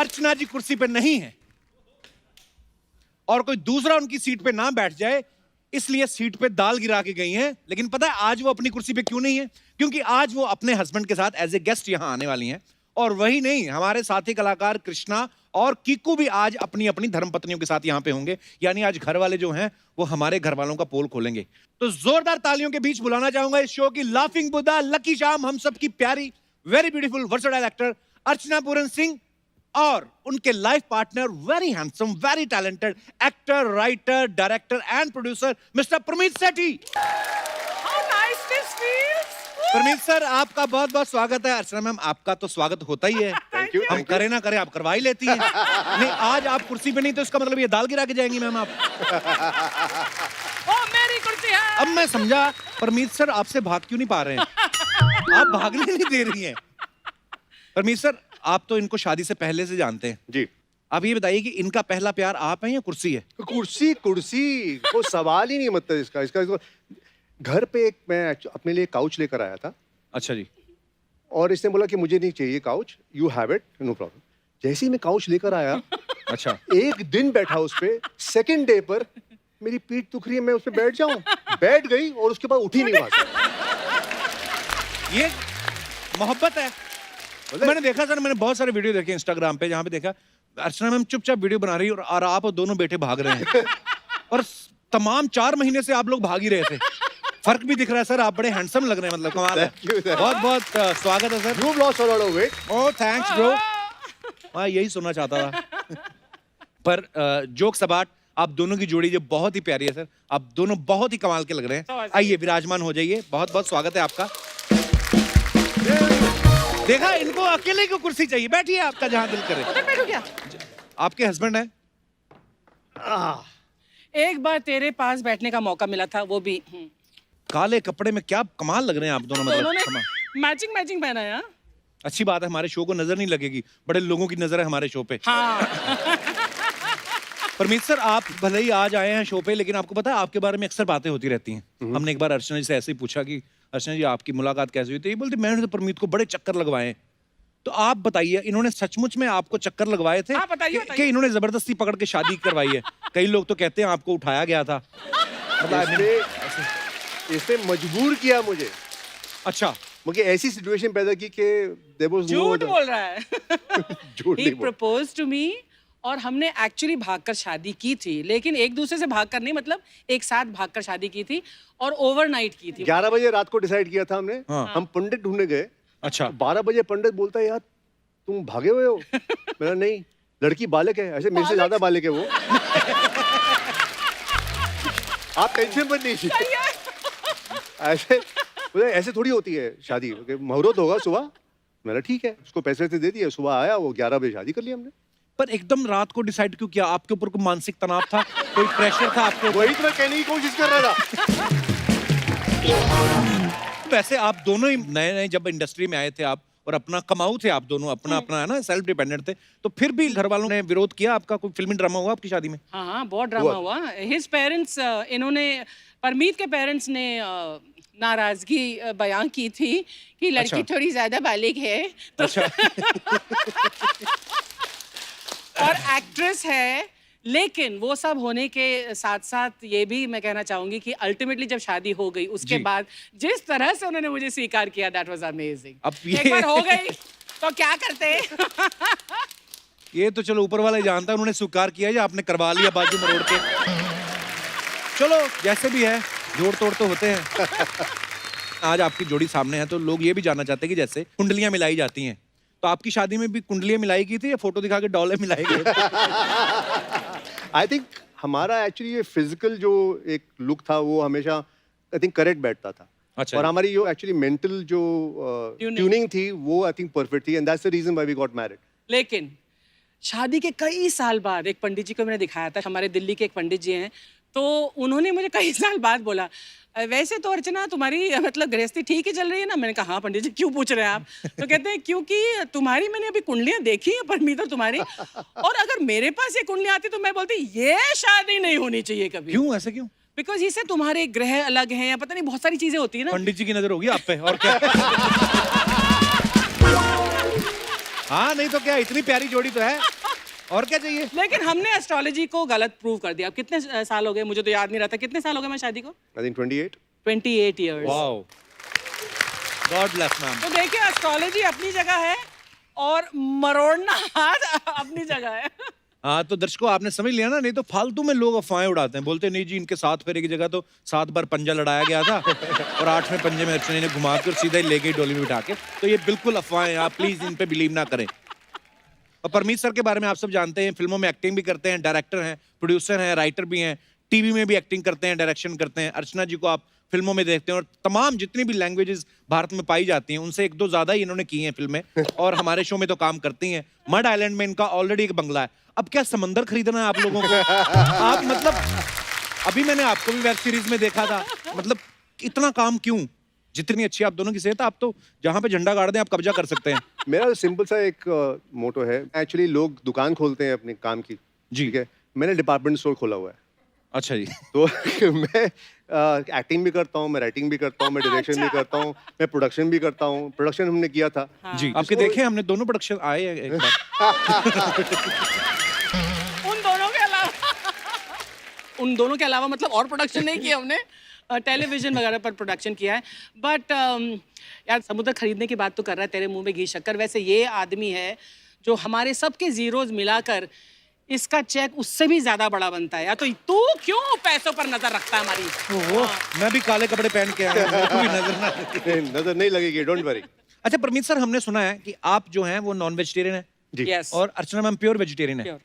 अर्चना जी कुर्सी पे नहीं है और कोई दूसरा उनकी सीट पे ना बैठ जाए, इसलिए सीट पे दाल गिरा के गई हैं। लेकिन पता है आज वो अपनी कुर्सी पे क्यों नहीं है? क्योंकि आज वो अपने हस्बैंड के साथ एज ए गेस्ट यहां आने वाली हैं। और वही नहीं, हमारे साथी कलाकार कृष्णा और कीकू भी आज अपनी अपनी धर्मपत्नियों के साथ यहां पे होंगे। यानी आज घर वाले जो हैं वो हमारे घर वालों का पोल खोलेंगे। तो जोरदार तालियों के बीच बुलाना चाहूंगा इस शो की लाफिंग बुद्धा, लकी शाम, हम सब की प्यारी, very beautiful, versatile actor Archana Puran Singh और उनके life partner, very handsome, very talented actor, writer, director and producer mister Pramit Sethi. Pramit sir, आपका बहुत बहुत स्वागत है। अर्चना मैम, आपका तो स्वागत होता ही है। Thank you. हम करें ना करें, आप करवा ही लेती हैं। नहीं, आज आप कुर्सी पे नहीं तो इसका मतलब ये दाल गिरा के जाएंगी मैम आप। ओ, मेरी कुर्सी है। अब मैं समझा परमीत सर आपसे भाग क्यों नहीं पा रहे हैं। आप भागने नहीं दे रही हैं। परमीत सर, आप तो इनको शादी से पहले से जानते हैं जी। अब ये बताइए कि इनका पहला प्यार आप हैं या कुर्सी है? कुर्सी कुर्सी को सवाल ही नहीं, मतलब इसका घर पे एक मैं अपने लिए काउच लेकर आया था। अच्छा जी। और इसने बोला कि मुझे नहीं चाहिए couch, you have it, no problem. जैसे ही मैं काउच लेकर आया अच्छा, एक दिन बैठा उस पे, सेकंड डे पर मेरी पीठ दुख रही है, मैं उस पे बैठ जाऊं, बैठ गई और उसके बाद उठी नहीं वहां से। ये मोहब्बत है। मैंने देखा सर, मैंने बहुत सारे वीडियो देखे इंस्टाग्राम पे जहां पे देखा अर्चना मैम चुपचाप वीडियो बना रही है और आप दोनों बेटे भाग रहे हैं। और तमाम 4 महीने से आप लोग भाग ही रहे थे। फर्क भी दिख रहा है सर, आप बड़े हैंडसम लग रहे हैं, मतलब कमाल है। बहुत बहुत स्वागत है sir. You've lost a lot of weight. Oh thanks bro. हाँ, यही सुनना चाहता था। पर जोक्स अपार्ट, आप दोनों की जोड़ी जो बहुत ही प्यारी है सर, आप दोनों बहुत ही कमाल के लग रहे हैं। आइए विराजमान हो जाइए, बहुत बहुत स्वागत है आपका। देखा, इनको अकेले को कुर्सी चाहिए, बैठिए आपका जहां दिल करे। उधर बैठो क्या? आपके हस्बैंड है? एक बार तेरे पास बैठने का मौका मिला था, वो भी काले कपड़े में क्या कमाल लग रहे हैं आप दोनों, दोनों ने मतलब मैचिंग पहना है। हाँ? अच्छी बात है, हमारे शो को नजर नहीं लगेगी, बड़े लोगों की नजर है हमारे शो पे। हाँ। परमीत सर, आप भले ही आज आए हैं शो पे, लेकिन आपको पता है आपके बारे में अक्सर बातें होती रहती हैं। हमने एक बार अर्चना जी से ऐसे ही पूछा कि अर्चना जी आपकी मुलाकात कैसे हुई, तो ये बोलते मैंने तो परमीत को बड़े चक्कर लगवाए। तो आप बताइए, इन्होंने सचमुच में आपको चक्कर लगवाए थे? हाँ, बताइए, कि इन्होंने जबरदस्ती पकड़ के शादी करवाई है? कई लोग तो कहते हैं आपको उठाया गया था। इसने मजबूर किया मुझे। अच्छा, मुझे ऐसी सिचुएशन पैदा की कि there was no झूठ other- बोल रहा है। झूठ He नहीं बोल। proposed to me और हमने एक्चुअली भागकर शादी की थी, लेकिन एक दूसरे से भागकर नहीं, मतलब एक साथ भागकर शादी की थी और ओवरनाइट की थी। 11 बजे रात को डिसाइड किया था हमने। हाँ। हम पंडित ढूंढने गए। अच्छा। 12 बजे पंडित बोलता है यार तुम भागे हुए हो। मेरा नहीं, लड़की बालक है, ऐसे मेरे से ज्यादा बालक है वो। आप टेंशन मत लीजिए। ऐसे थोड़ी होती है शादी। मुहूर्त होगा सुबह, मेरा ठीक है, उसको पैसे दे दिए, सुबह आया, वो 11 बजे शादी कर ली हमने। पर एकदम रात को डिसाइड क्यों किया? आपके ऊपर कोई मानसिक तनाव था, कोई प्रेशर था आपको? वही तो मैं कहने की कोशिश कर रहा था। वैसे आप दोनों ही नए जब इंडस्ट्री में आए थे आप, और अपना कमाऊ थे आप दोनों, अपना है ना, सेल्फ डिपेंडेंट थे, तो फिर भी घर वालों ने विरोध किया आपका? कोई फिल्मी ड्रामा हुआ आपकी शादी में? हाँ, बहुत ड्रामा हुआ। हिज पेरेंट्स, इन्होंने, परमीत के पेरेंट्स ने नाराजगी बयां की थी कि लड़की अच्छा। थोड़ी ज्यादा बालिग है, तो अच्छा। और एक्ट्रेस है। लेकिन वो सब होने के साथ साथ ये भी मैं कहना चाहूंगी कि अल्टीमेटली जब शादी हो गई उसके जी। बाद जिस तरह से उन्होंने मुझे स्वीकार किया, दैट वाज अमेजिंग। अब एक बार हो गई तो क्या करते। ये तो चलो ऊपर वाला ही जानता है, उन्होंने स्वीकार किया या आपने करवा लिया बाजू में रोड के। चलो जैसे भी है, जोड़ तोड़ तो होते हैं। आज आपकी जोड़ी सामने है तो लोग ये भी जानना चाहते हैं कि जैसे कुंडलियां मिलाई जाती हैं, तो आपकी शादी में भी कुंडलियां मिलाई गई थी या फोटो दिखा के डॉलर मिलाई गए? आई थिंक हमारा एक्चुअली ये फिजिकल जो एक लुक था वो हमेशा आई थिंक करेक्ट बैठता था। अच्छा। और हमारी जो एक्चुअली मेंटल जो ट्यूनिंग थी वो आई थिंक परफेक्ट थी, and that's the reason why we got married. लेकिन शादी के कई साल बाद एक पंडित जी को मैंने दिखाया था, हमारे दिल्ली के एक पंडित जी हैं, तो उन्होंने मुझे कई साल बाद बोला, वैसे तो अर्चना तुम्हारी मतलब गृहस्थी ठीक ही चल रही है ना? मैंने कहा हाँ पंडित जी, क्यों पूछ रहे हैं आप? तो कहते हैं क्योंकि तुम्हारी मैंने अभी कुंडलियां देखी हैं परमीत और तुम्हारी, और अगर मेरे पास ये कुंडलियां आती तो मैं बोलती ये शादी नहीं होनी चाहिए कभी। क्यों, ऐसे क्यों? बिकॉज इससे तुम्हारे ग्रह अलग हैं या पता नहीं बहुत सारी चीजें होती है ना। पंडित जी की नजर होगी आप पे, और क्या? हाँ नहीं तो क्या, इतनी प्यारी जोड़ी तो है, और क्या चाहिए। लेकिन हमने एस्ट्रोलॉजी को गलत प्रूव कर दिया। अब कितने साल हो गए, मुझे तो याद नहीं रहता, कितने साल हो गए मैं शादी को? I think 28। 28 years. Wow, God bless ma'am. तो देखिए, एस्ट्रोलॉजी अपनी जगह है और मरोड़ना हाथ अपनी जगह है। हाँ तो दर्शकों आपने समझ लिया ना, नहीं तो फालतू में लोग अफवाहें उड़ाते हैं, बोलते हैं नहीं जी इनके 7 फेरे की जगह तो 7 बार पंजा लड़ाया गया था और 8वें पंजे में अर्चना ने घुमा के और सीधा ही ले गई डोली में बिठा के। तो ये बिल्कुल अफवाहें हैं, आप प्लीज इन पे बिलीव ना करें। और परमीत सर के बारे में आप सब जानते हैं, फिल्मों में एक्टिंग भी करते हैं, डायरेक्टर हैं, प्रोड्यूसर हैं, राइटर भी हैं, टीवी में भी एक्टिंग करते हैं, डायरेक्शन करते हैं। अर्चना जी को आप फिल्मों में देखते हैं और तमाम जितनी भी लैंग्वेजेस भारत में पाई जाती हैं उनसे 1-2 ज्यादा ही इन्होंने की हैं फिल्में, और हमारे शो में तो काम करती हैं। मड आइलैंड में इनका ऑलरेडी एक बंगला है, अब क्या समंदर खरीदना है आप लोगों को? आप मतलब अभी मैंने आपको भी वेब सीरीज में देखा था, मतलब इतना काम क्यों? जितनी अच्छी आप दोनों की सेहत, आप तो जहां पे झंडा गाड़ दें आप कब्जा कर सकते हैं। मेरा सिंपल सा एक मोटो है, एक्चुअली लोग दुकान खोलते हैं अपने काम की, जी। ठीक है, मैंने डिपार्टमेंट स्टोर खोला हुआ है। अच्छा जी। तो मैं एक्टिंग भी करता हूँ, मैं राइटिंग भी करता हूँ, मैं डायरेक्शन भी करता हूँ, मैं प्रोडक्शन भी करता हूँ। प्रोडक्शन हमने किया था। जी आपके देखे हमने दोनों प्रोडक्शन आए हैं एक बार। उन दोनों के अलावा मतलब और प्रोडक्शन नहीं किया हमने, टेलीविजन वगैरह पर प्रोडक्शन किया है। बट यार समुद्र खरीदने की बात तो कर रहा है, तेरे मुंह में घी शक्कर। वैसे ये आदमी है जो हमारे सबके जीरोज मिलाकर इसका चेक उससे भी ज्यादा बड़ा बनता है। या तो तू क्यों पैसों पर नजर रखता है हमारी? ओहो, मैं भी काले कपड़े पहन के आया हूं, मेरे को भी नजर ना लगे। नजर नहीं लगेगी, डोंट वरी। अच्छा परमीत सर, हमने सुना है कि आप जो हैं वो नॉन वेजिटेरियन है जी। Yes. और अर्चना मैम प्योर वेजिटेरियन है। Pure.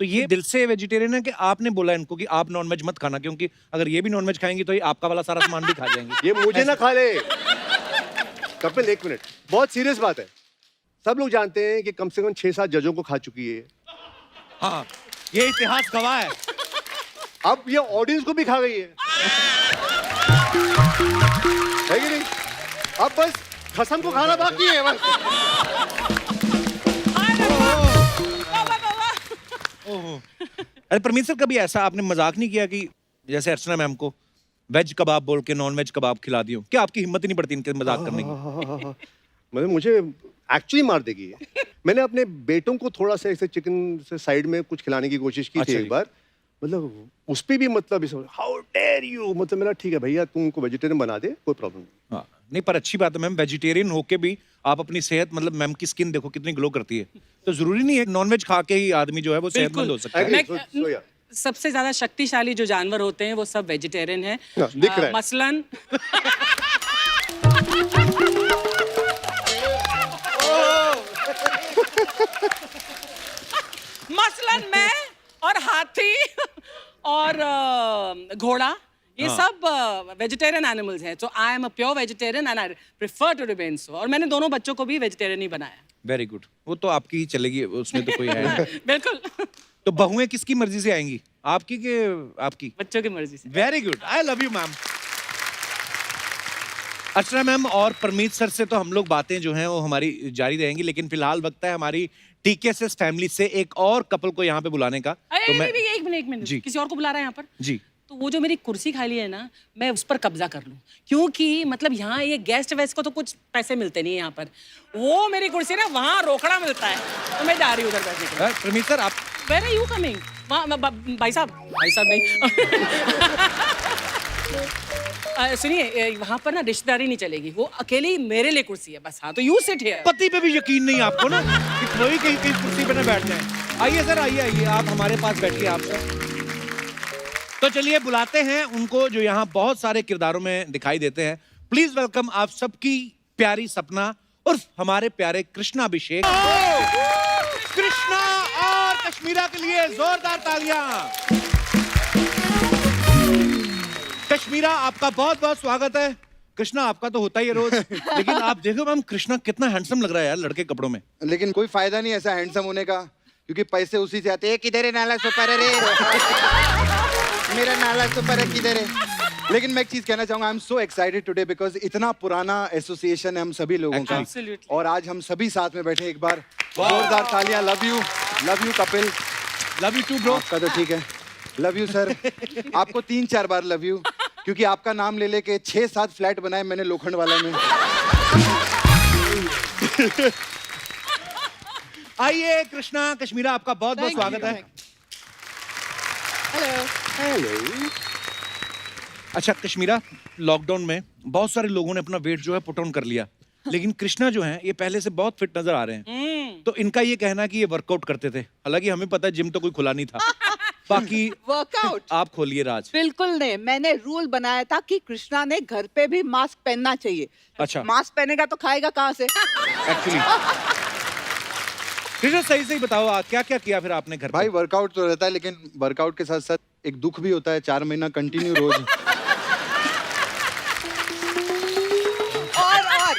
तो ये दिल से वेजिटेरियन है कि आपने बोला इनको कि आप नॉनवेज मत खाना, क्योंकि अगर ये भी नॉनवेज खाएंगी तो ये आपका वाला सारा सामान भी खा जाएंगी। ये मुझे ना खा ले। कपिल एक मिनट, बहुत सीरियस बात है। सब लोग जानते हैं कि कम से कम 6-7 जजों को खा चुकी है। हाँ ये इतिहास गवाह है। अब ये ऑडियंस को भी खा गई है कि नहीं? अब बस कसम को खाना बाकी है बस। ओहो। अरे परमीत सर, कभी ऐसा आपने मजाक नहीं किया कि जैसे अर्चना मैम को वेज कबाब बोल के नॉन वेज कबाब खिला दियो? क्या आपकी हिम्मत ही नहीं पड़ती इनके मजाक करने की? मतलब मुझे एक्चुअली मार देगी ये। मैंने अपने बेटों को थोड़ा सा ऐसे चिकन से साइड में कुछ खिलाने की कोशिश की थी एक बार, मतलब उस पे भी मतलब हाउ डेयर यू, मतलब मेरा ठीक है भैया तुम उनको वेजिटेरियन बना दे, कोई प्रॉब्लम नहीं। हाँ नहीं, पर अच्छी बात है मैम, वेजिटेरियन होके भी आप अपनी सेहत, मतलब मैम की स्किन देखो कितनी ग्लो करती है, तो जरूरी नहीं है नॉनवेज खा के ही आदमी जो है वो सेहतमंद हो सकता है। Agree, मैं- so yeah. सबसे ज्यादा शक्तिशाली जो जानवर होते हैं वो सब वेजिटेरियन हैं। दिख रहा है। मसलन मसलन मैं और हाथी और घोड़ा, ये सब वेजिटेरियन एनिमल्स हैं। तो I am a pure vegetarian and I prefer to remain so. और मैंने दोनों बच्चों को भी वेजिटेरियन ही बनाया। वेरी गुड, वो तो आपकी ही चलेगी, उसमें तो कोई है नहीं। बिल्कुल। तो बहुएं किसकी मर्जी से आएंगी, आपकी के आपकी? बच्चों की मर्जी से। Very good, I love you ma'am. Archana ma'am और परमीत सर से तो हम लोग बातें जो हैं वो हमारी जारी रहेंगी, लेकिन फिलहाल वक्त है हमारी टीकेएसएस फैमिली से एक और कपल को यहाँ पे बुलाने का। तो मैं एक मिनट जी। किसी और को बुला रहा है यहाँ पर? जी तो वो जो मेरी कुर्सी खाली है ना, मैं उस पर कब्जा कर लूं, क्योंकि मतलब यहाँ ये गेस्ट वेस्ट को तो कुछ पैसे मिलते नहीं है यहाँ पर। वो मेरी कुर्सी ना वहाँ रोकड़ा मिलता है, तो मैं जा रही हूँ उधर बैठने के लिए। परमीत सर आप Where are you coming? भाई साहब नहीं। सुनिए, वहाँ पर ना रिश्तेदारी नहीं चलेगी, वो अकेली मेरे लिए कुर्सी है बस। हाँ तो यू सिट हियर। पति पे भी यकीन नहीं आपको ना कि कोई कहीं कहीं कुर्सी पे ना बैठ जाए। आइए सर, आइए आप हमारे पास बैठिए आप सर। तो चलिए बुलाते हैं उनको जो यहाँ बहुत सारे किरदारों में दिखाई देते हैं। प्लीज वेलकम आप सबकी प्यारी सपना उर्फ हमारे प्यारे कृष्णा अभिषेक। कृष्णा और कश्मीरा के लिए जोरदार तालियां। कश्मीरा आपका बहुत बहुत स्वागत है। कृष्णा आपका तो होता ही है रोज, लेकिन आप देखो मैम कृष्णा कितना हैंडसम लग रहा है यार लड़के कपड़ों में। लेकिन कोई फायदा नहीं ऐसा हैंडसम होने का, क्योंकि पैसे उसी से आते हैं। किधर है नाला सुपर रे? मेरा नाला सुपर है किधर है? लेकिन मैं एक चीज कहना चाहूंगा, आई am so excited today because इतना पुराना एसोसिएशन है हम सभी लोगों का, Absolutely. और आज हम सभी साथ में बैठे। एक बार जोरदार तालियां। Love you Kapil. Love you too bro. आपका तो ठीक है। Love you sir. आपको 3-4 बार लव यू, क्योंकि आपका नाम ले लेके 6-7 फ्लैट बनाए मैंने लोखंड वाला में। आइए कृष्णा, कश्मीरा, आपका बहुत बहुत स्वागत है। हेलो। हेलो। अच्छा कश्मीरा, लॉकडाउन में बहुत सारे लोगों ने अपना वेट जो है पुट ऑन कर लिया, लेकिन कृष्णा जो है ये पहले से बहुत फिट नजर आ रहे हैं। तो इनका ये कहना है कि ये वर्कआउट करते थे, हालांकि हमें पता है जिम तो कोई खुला नहीं था। बाकी वर्कआउट आप खोलिए राज। बिल्कुल नहीं, मैंने रूल बनाया था कि कृष्णा ने घर पे भी मास्क पहनना चाहिए। अच्छा। मास्क पहनेगा तो खाएगा कहाँ से? एक्चुअली कृष्णा सही सही बताओ, क्या क्या किया फिर आपने घर पे? भाई वर्कआउट तो रहता है, लेकिन वर्कआउट के साथ साथ एक दुख भी होता है। 4 महीना कंटिन्यू रोज। और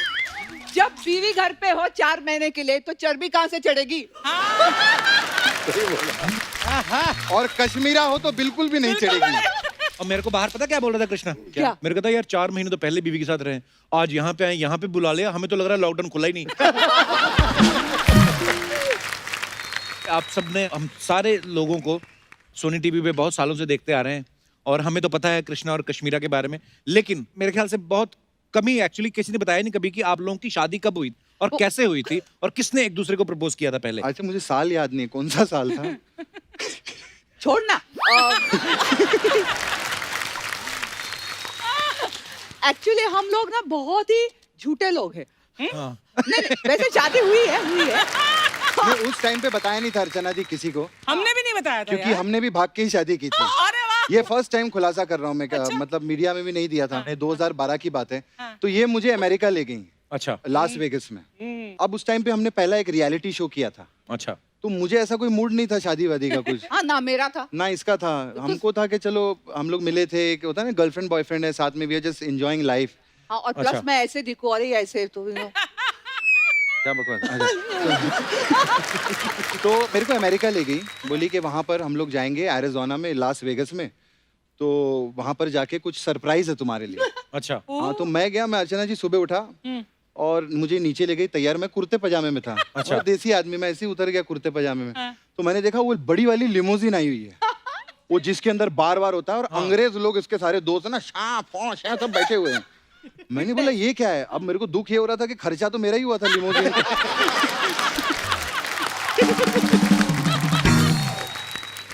जब बीवी घर पे हो 4 महीने के लिए तो चर्बी कहाँ से चढ़ेगी? और कश्मीरा हो तो बिल्कुल भी नहीं चढ़ेगी। और मेरे को बाहर पता क्या बोल रहा था कृष्णा? क्या? मेरे को था यार 4 महीने तो पहले बीवी के साथ रहे, आज यहाँ पे आए, यहाँ पे बुला लिया, हमें तो लग रहा है लॉकडाउन खुला ही नहीं। आप सबने, हम सारे लोगों को सोनी टीवी पे बहुत सालों से देखते आ रहे हैं और हमें तो पता है कृष्णा और कश्मीरा के बारे में, लेकिन मेरे ख्याल से बहुत कमी, एक्चुअली किसी ने बताया नहीं कभी कि आप लोगों की शादी कब हुई और कैसे हुई थी और किसने एक दूसरे को प्रपोज किया था पहले। अच्छा मुझे साल याद नहीं, कौन सा साल था? छोड़ना। एक्चुअली हम लोग ना बहुत ही झूठे लोग हैं। हाँ। नहीं, वैसे शादी हुई है। ये उस टाइम पे बताया नहीं था अर्चना जी किसी को, हमने भी नहीं बताया था क्योंकि यार। हमने भी भाग के ही शादी की थी। अरे वाह। ये फर्स्ट टाइम खुलासा कर रहा हूँ मैं, मतलब मीडिया में भी नहीं दिया था। 2012 की बात है। तो ये मुझे अमेरिका ले गई, अच्छा लास वेगस में। अब उस टाइम पे हमने पहला एक रियलिटी शो किया था, अच्छा। तो मुझे ऐसा कोई मूड नहीं था शादी वादी का कुछ। हाँ ना, मेरा था। ना इसका था। हमको था कि चलो हम लोग मिले थे, एक होता है ना गर्लफ्रेंड बॉयफ्रेंड है साथ में, we are just enjoying life. हाँ, और प्लस अच्छा। मैं ऐसे दिखू, अरे ऐसे तो क्या बकवास। तो मेरे को अमेरिका ले गई, बोली कि वहां पर हम लोग जाएंगे एरिज़ोना में, लास वेगस में, तो वहां पर जाके कुछ सरप्राइज है तुम्हारे लिए। अच्छा। हाँ, तो मैं गया, मैं अर्चना जी सुबह उठा और मुझे नीचे ले गई तैयार, मैं कुर्ते पजामे में था। अच्छा। और देसी आदमी, मैं ऐसे ही उतर गया कुर्ते पजामे में। तो मैंने देखा वो बड़ी वाली लिमोजिन आई हुई है, वो जिसके अंदर बार बार होता है, और अंग्रेज लोग इसके सारे दोस्त है ना, शाह फौश है, सब बैठे हुए हैं। मैंने बोला ये क्या है? अब मेरे को दुख ये हो रहा था कि खर्चा तो मेरा ही हुआ था लिमोजिन।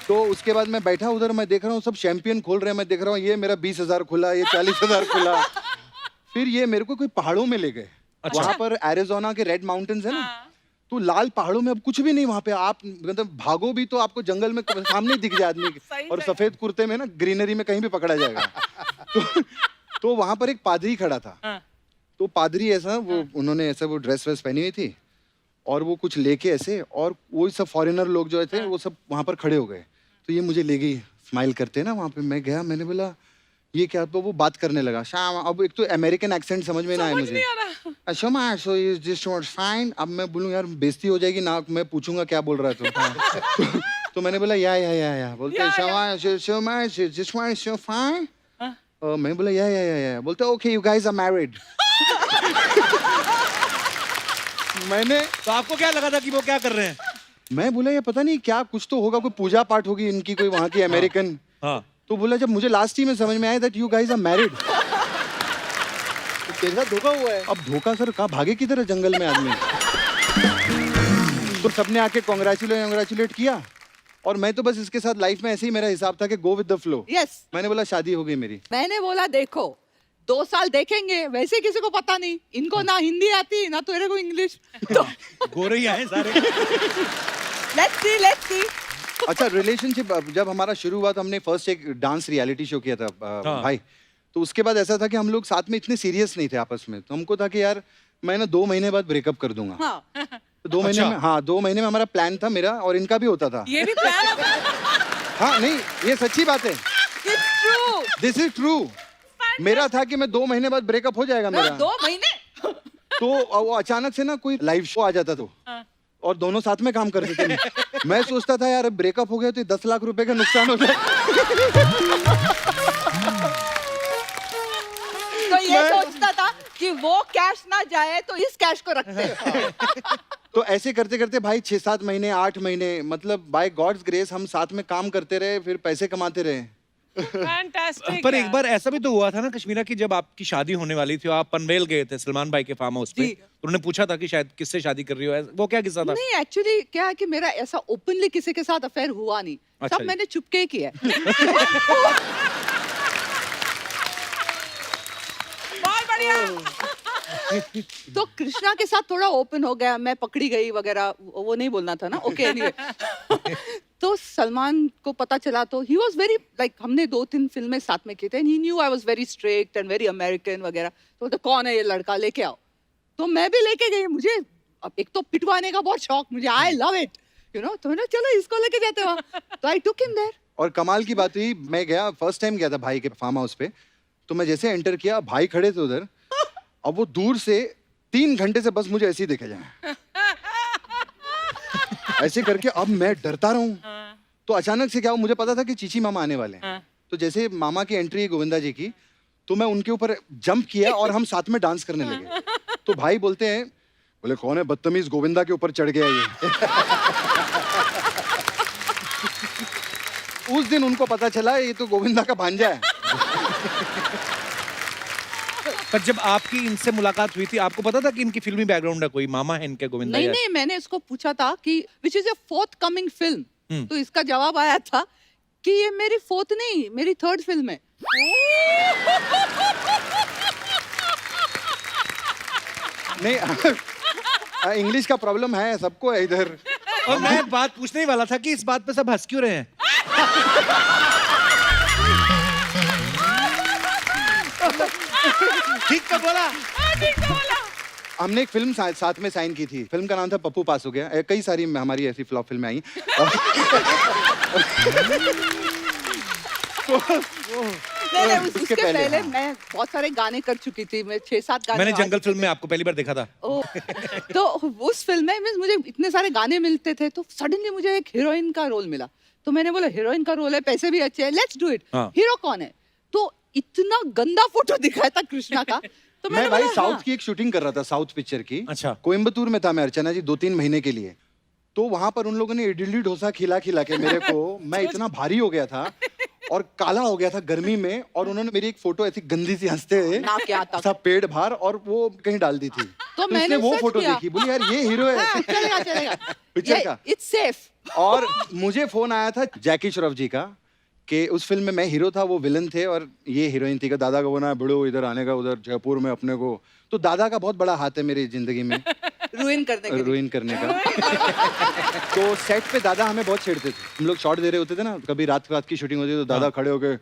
तो उसके बाद मैं बैठा उधर, मैं देख रहा हूँ सब चैंपियन खोल रहे हैं, मैं देख रहा हूँ ये मेरा 20,000 खुला, ये 40,000 खुला। फिर ये मेरे को कोई पहाड़ों में ले गए। अच्छा। वहां पर एरिज़ोना के रेड माउंटेन्स है ना, तो लाल पहाड़ों में अब कुछ भी नहीं वहां पे, आप मतलब भागो भी तो आपको जंगल में सामने ही दिख जाए आदमी के, और सफेद कुर्ते में ना ग्रीनरी में कहीं भी पकड़ा जाएगा। तो वहां पर एक पादरी खड़ा था। तो पादरी ऐसा वो, उन्होंने ऐसा वो ड्रेस वेस पहनी हुई थी और वो कुछ लेके ऐसे, और वो सब फॉरेनर लोग जो थे वो सब वहां पर खड़े हो गए। तो ये मुझे ले गई, स्माइल करते ना वहां पे। मैं गया, मैंने बोला ये क्या? तो वो बात करने लगा शाम। अब एक तो अमेरिकन एक्सेंट समझ में ना आए मुझे। Shama so is this not fine. अब मैं बोलूं यार बेइज्जती हो जाएगी ना, मैं पूछूंगा क्या बोल रहा है तो मैंने बोला या बोलते Shama this one is so fine. मैं बोला या बोलते okay you guys are married. मैंने, तो आपको क्या लगा था कि वो क्या कर रहे हैं? मैं बोला ये पता नहीं क्या, कुछ तो होगा, कोई पूजा पाठ होगी इनकी, कोई वहां की अमेरिकन। हाँ। तो बोला जब मुझे लास्ट ही में समझ में आया that you guys are married. तेरे साथ धोखा हुआ है। अब धोखा सर, कहाँ भागे किधर है जंगल में आदमी। तो सबने आके कांग्रेचुलेट किया, और मैं तो बस इसके साथ लाइफ में ऐसे ही मेरा हिसाब था कि go with the flow. Yes. मैंने बोला शादी हो गई मेरी। मैंने बोला देखो 2 साल देखेंगे, वैसे किसी को पता नहीं, इनको ना हिंदी आती ना तेरे को इंग्लिश, तो गोरे ही आए सारे। Let's see. अच्छा, रिलेशनशिप जब हमारा शुरू हुआ तो हमने फर्स्ट एक डांस रियलिटी शो किया था भाई। तो उसके बाद ऐसा था कि हम लोग साथ में इतने सीरियस नहीं थे आपस में, तो हमको था कि यार मैं ना 2 महीने बाद ब्रेकअप कर दूंगा। हाँ। तो 2 महीने में, हाँ 2 महीने में हमारा प्लान था, मेरा और इनका भी होता था। ये भी प्लान हाँ नहीं, ये सच्ची बात है, It's true. This is true. मेरा था कि मैं 2 महीने बाद ब्रेकअप हो जाएगा मेरा। 2 महीने? तो वो अचानक से ना कोई लाइव शो आ जाता तो, और दोनों साथ में काम करते थे। मैं सोचता था यार ब्रेकअप हो गया तो 10 लाख रुपए का नुकसान हो जाए। तो ये सोचता था कि वो कैश ना जाए तो इस कैश को रखते। तो ऐसे करते करते भाई 6-7 महीने 8 महीने, मतलब बाय गॉड्स ग्रेस हम साथ में काम करते रहे, फिर पैसे कमाते रहे। फैंटास्टिक। पर एक बार ऐसा भी तो हुआ था ना कश्मीरा की जब आपकी शादी होने वाली थी, आप पनवेल गए थे सलमान भाई के फार्म हाउस पे, जी। तो उन्होंने पूछा था कि शायद किससे शादी कर रही हो, वो क्या किस्सा था? नहीं एक्चुअली क्या है कि मेरा ऐसा ओपनली किसी के साथ अफेयर हुआ नहीं, अच्छा सब जी। मैंने चुपके ही किया है। बहुत बढ़िया। तो कृष्णा के साथ थोड़ा ओपन हो गया, मैं पकड़ी गई वगैरह, वो नहीं बोलना था ना, ओके एनीवे। तो सलमान को पता चला तो ही वाज वेरी लाइक, हमने 2-3 फिल्में साथ में की थे, and he new I was very strict and very American वगैरह। तो बोलते कौन है ये लड़का, लेके आओ। तो मैं भी लेके गई, मुझे अब एक तो पिटवाने का बहुत शौक मुझे, I love it you know. तो मैंने चलो इसको लेके जाते वहाँ, तो आई टुक हिम देयर। और कमाल की बात हुई, मैं गया फर्स्ट टाइम गया था भाई के फार्म हाउस पे, तो मैं जैसे एंटर किया भाई खड़े थे उधर, अब वो दूर से 3 घंटे से बस मुझे ऐसे ही देखे जाए, ऐसे करके। अब मैं डरता रहूं, तो अचानक से क्या हुआ, मुझे पता था कि चीची मामा आने वाले हैं। तो जैसे मामा की एंट्री है गोविंदा जी की, तो मैं उनके ऊपर जंप किया और हम साथ में डांस करने लगे। तो भाई बोलते हैं, बोले कौन है बदतमीज, गोविंदा के ऊपर चढ़ गया ये। उस दिन उनको पता चला ये तो गोविंदा का भांजा है। पर जब आपकी इनसे मुलाकात हुई थी, आपको पता था कि इनकी फिल्मी बैकग्राउंड है, कोई मामा है इनके गोविंदा? नहीं या- नहीं, मैंने इसको पूछा था कि which is your fourth coming film, तो इसका जवाब आया था कि ये मेरी फोर्थ नहीं, मेरी थर्ड फिल्म है। नहीं इंग्लिश का प्रॉब्लम है, सबको है इधर। और मैं एक बात पूछने ही वाला था कि इस बात पे सब हंस क्यों रहे हैं? ठीक तो बोला। हमने एक फिल्म साथ में साइन की थी, फिल्म का नाम था पप्पू पास हो गया। कई सारी हमारी ऐसी फ्लॉप फिल्में आई। नहीं, उसके पहले हाँ। मैं बहुत सारे गाने कर चुकी थी, मैं 6-7 गाने। मैंने आ जंगल चुके फिल्म थे। में आपको पहली बार देखा था। ओ, तो उस फिल्म में means मुझे इतने सारे गाने मिलते थे, तो सडनली मुझे एक हीरोइन का रोल मिला। तो मैंने बोला हीरोइन का रोल है, पैसे भी अच्छे हैं, लेट्स डू इट। हाँ। हीरो कौन है? तो इतना गंदा फोटो दिखाया था कृष्णा का। तो मैं मैंने भाई बोला, साउथ हाँ। की एक शूटिंग कर रहा था, साउथ पिक्चर की। अच्छा। कोयम्बतूर में था मैं अर्चना जी 2-3 महीने के लिए। तो वहां पर उन लोगों ने इडली डोसा खिला खिला के मेरे को, मैं इतना भारी हो गया था और काला हो गया था गर्मी में, और उन्होंने मेरी एक फोटो ऐसी गंदी सी हंसते हुए ना क्या तक। ऐसा पेट बाहर और वो कहीं डाल दी थी। तो मैंने इसने वो सच फोटो किया। देखी, बोली यार ये हीरो है। हाँ, चलेगा चलेगा। पिक्चर का। It's safe. और मुझे फोन आया था जैकी श्रॉफ जी का कि उस फिल्म में मैं हीरो था, वो विलन थे और ये हीरोइन थी। कि दादा को बोला बड़ो इधर आने का, उधर जयपुर में अपने को। तो दादा का बहुत बड़ा हाथ है मेरी जिंदगी में, रुइन करने के लिए। रुइन करने का। तो सेट पे दादा हमें बहुत छेड़ते थे। हम लोग शॉट दे रहे होते थे ना, कभी रात रात की शूटिंग होती थी, तो दादा खड़े होके,